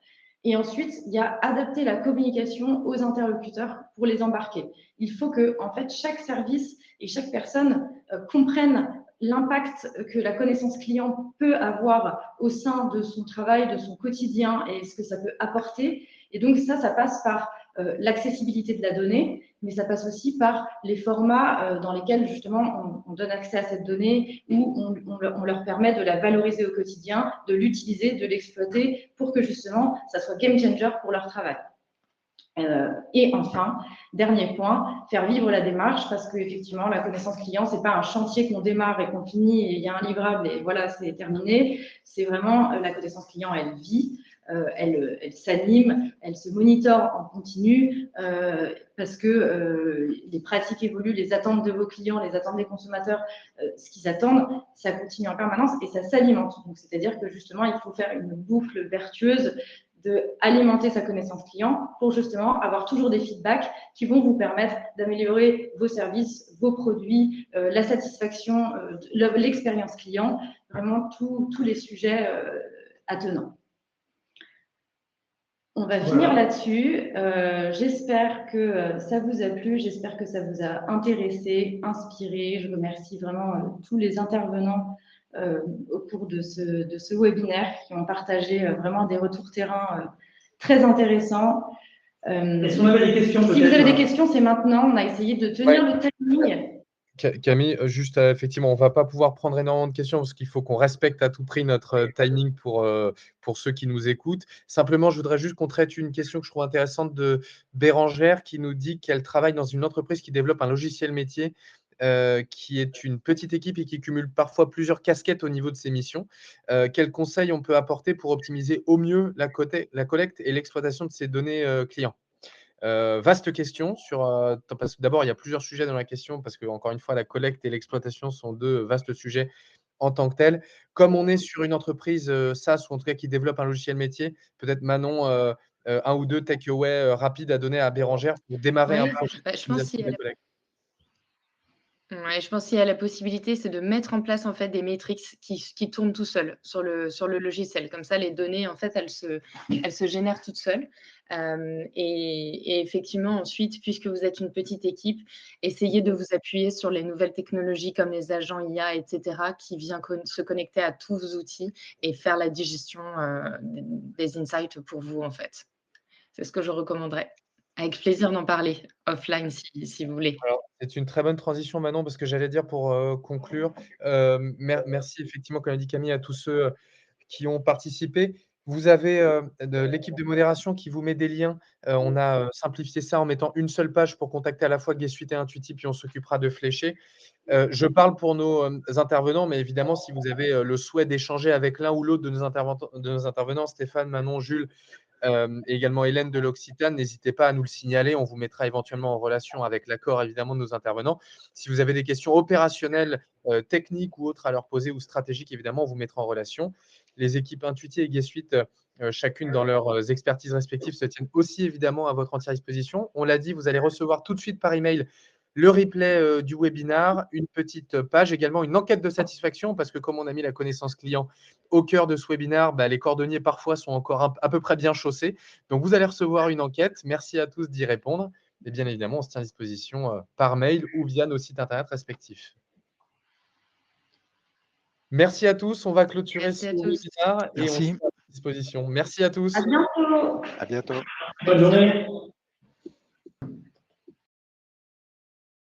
S2: Et ensuite, il y a adapter la communication aux interlocuteurs pour les embarquer. Il faut que, en fait, chaque service et chaque personne comprenne l'impact que la connaissance client peut avoir au sein de son travail, de son quotidien et ce que ça peut apporter. Et donc, ça passe par l'accessibilité de la donnée, mais ça passe aussi par les formats dans lesquels, justement, on donne accès à cette donnée ou on leur permet de la valoriser au quotidien, de l'utiliser, de l'exploiter pour que, justement, ça soit game changer pour leur travail. Et enfin, dernier point, faire vivre la démarche parce qu'effectivement, la connaissance client, ce n'est pas un chantier qu'on démarre et qu'on finit et il y a un livrable et voilà, c'est terminé. C'est vraiment la connaissance client, elle vit, elle s'anime, elle se monitore en continu parce que les pratiques évoluent, les attentes de vos clients, les attentes des consommateurs, ce qu'ils attendent, ça continue en permanence et ça s'alimente. Donc, c'est-à-dire que justement, il faut faire une boucle vertueuse d'alimenter sa connaissance client pour justement avoir toujours des feedbacks qui vont vous permettre d'améliorer vos services, vos produits, la satisfaction, l'expérience client, vraiment tous les sujets attenants. On va finir là-dessus. J'espère que ça vous a plu, j'espère que ça vous a intéressé, inspiré. Je remercie vraiment tous les intervenants au cours de ce webinaire qui ont partagé vraiment des retours terrain très intéressants.
S3: Est-ce qu'on avait des questions?
S2: Si vous avez des questions, c'est maintenant. On a essayé de tenir le timing.
S1: Camille, juste effectivement, on ne va pas pouvoir prendre énormément de questions parce qu'il faut qu'on respecte à tout prix notre timing pour ceux qui nous écoutent. Simplement, je voudrais juste qu'on traite une question que je trouve intéressante de Bérangère qui nous dit qu'elle travaille dans une entreprise qui développe un logiciel métier qui est une petite équipe et qui cumule parfois plusieurs casquettes au niveau de ses missions. Quels conseils on peut apporter pour optimiser au mieux la collecte et l'exploitation de ces données clients? Vaste question parce que d'abord, il y a plusieurs sujets dans la question parce que, encore une fois, la collecte et l'exploitation sont deux vastes sujets en tant que tels. Comme on est sur une entreprise SaaS ou en tout cas qui développe un logiciel métier, peut-être Manon, un ou deux takeaways rapides à donner à Bérangère pour démarrer un
S5: Oui,
S1: projet
S5: je pense qu'il y
S1: d'optimisation
S5: a
S1: de la collecte.
S5: Ouais, je pense qu'il y a la possibilité, c'est de mettre en place en fait des métriques qui tournent tout seuls sur le logiciel. Comme ça, les données, en fait, elles se génèrent toutes seules. Et effectivement, ensuite, puisque vous êtes une petite équipe, essayez de vous appuyer sur les nouvelles technologies comme les agents IA, etc., qui viennent se connecter à tous vos outils et faire la digestion des insights pour vous, en fait. C'est ce que je recommanderais. Avec plaisir d'en parler offline si vous voulez.
S1: Alors, c'est une très bonne transition, Manon, parce que j'allais dire pour conclure, merci effectivement, comme l'a dit Camille, à tous ceux qui ont participé. Vous avez l'équipe de modération qui vous met des liens. On a simplifié ça en mettant une seule page pour contacter à la fois Guest Suite et Intuiti, puis on s'occupera de flécher. Je parle pour nos intervenants, mais évidemment, si vous avez le souhait d'échanger avec l'un ou l'autre de nos intervenants, Stéphane, Manon, Jules, et également Hélène de l'Occitane, n'hésitez pas à nous le signaler. On vous mettra éventuellement en relation avec l'accord évidemment de nos intervenants. Si vous avez des questions opérationnelles, techniques ou autres à leur poser ou stratégiques, évidemment, on vous mettra en relation. Les équipes Intuiti et Guest Suite, chacune dans leurs expertises respectives, se tiennent aussi évidemment à votre entière disposition. On l'a dit, vous allez recevoir tout de suite par email le replay du webinar, une petite page, également une enquête de satisfaction, parce que comme on a mis la connaissance client au cœur de ce webinaire, les cordonniers parfois sont encore à peu près bien chaussés. Donc, vous allez recevoir une enquête. Merci à tous d'y répondre. Et bien évidemment, on se tient à disposition par mail ou via nos sites internet respectifs. Merci à tous. On va clôturer
S5: Merci
S1: ce
S5: à tous.
S1: webinaire et on se
S7: Merci.
S1: tient à disposition. Merci à tous.
S2: À bientôt.
S7: À bientôt.
S3: Bonne journée.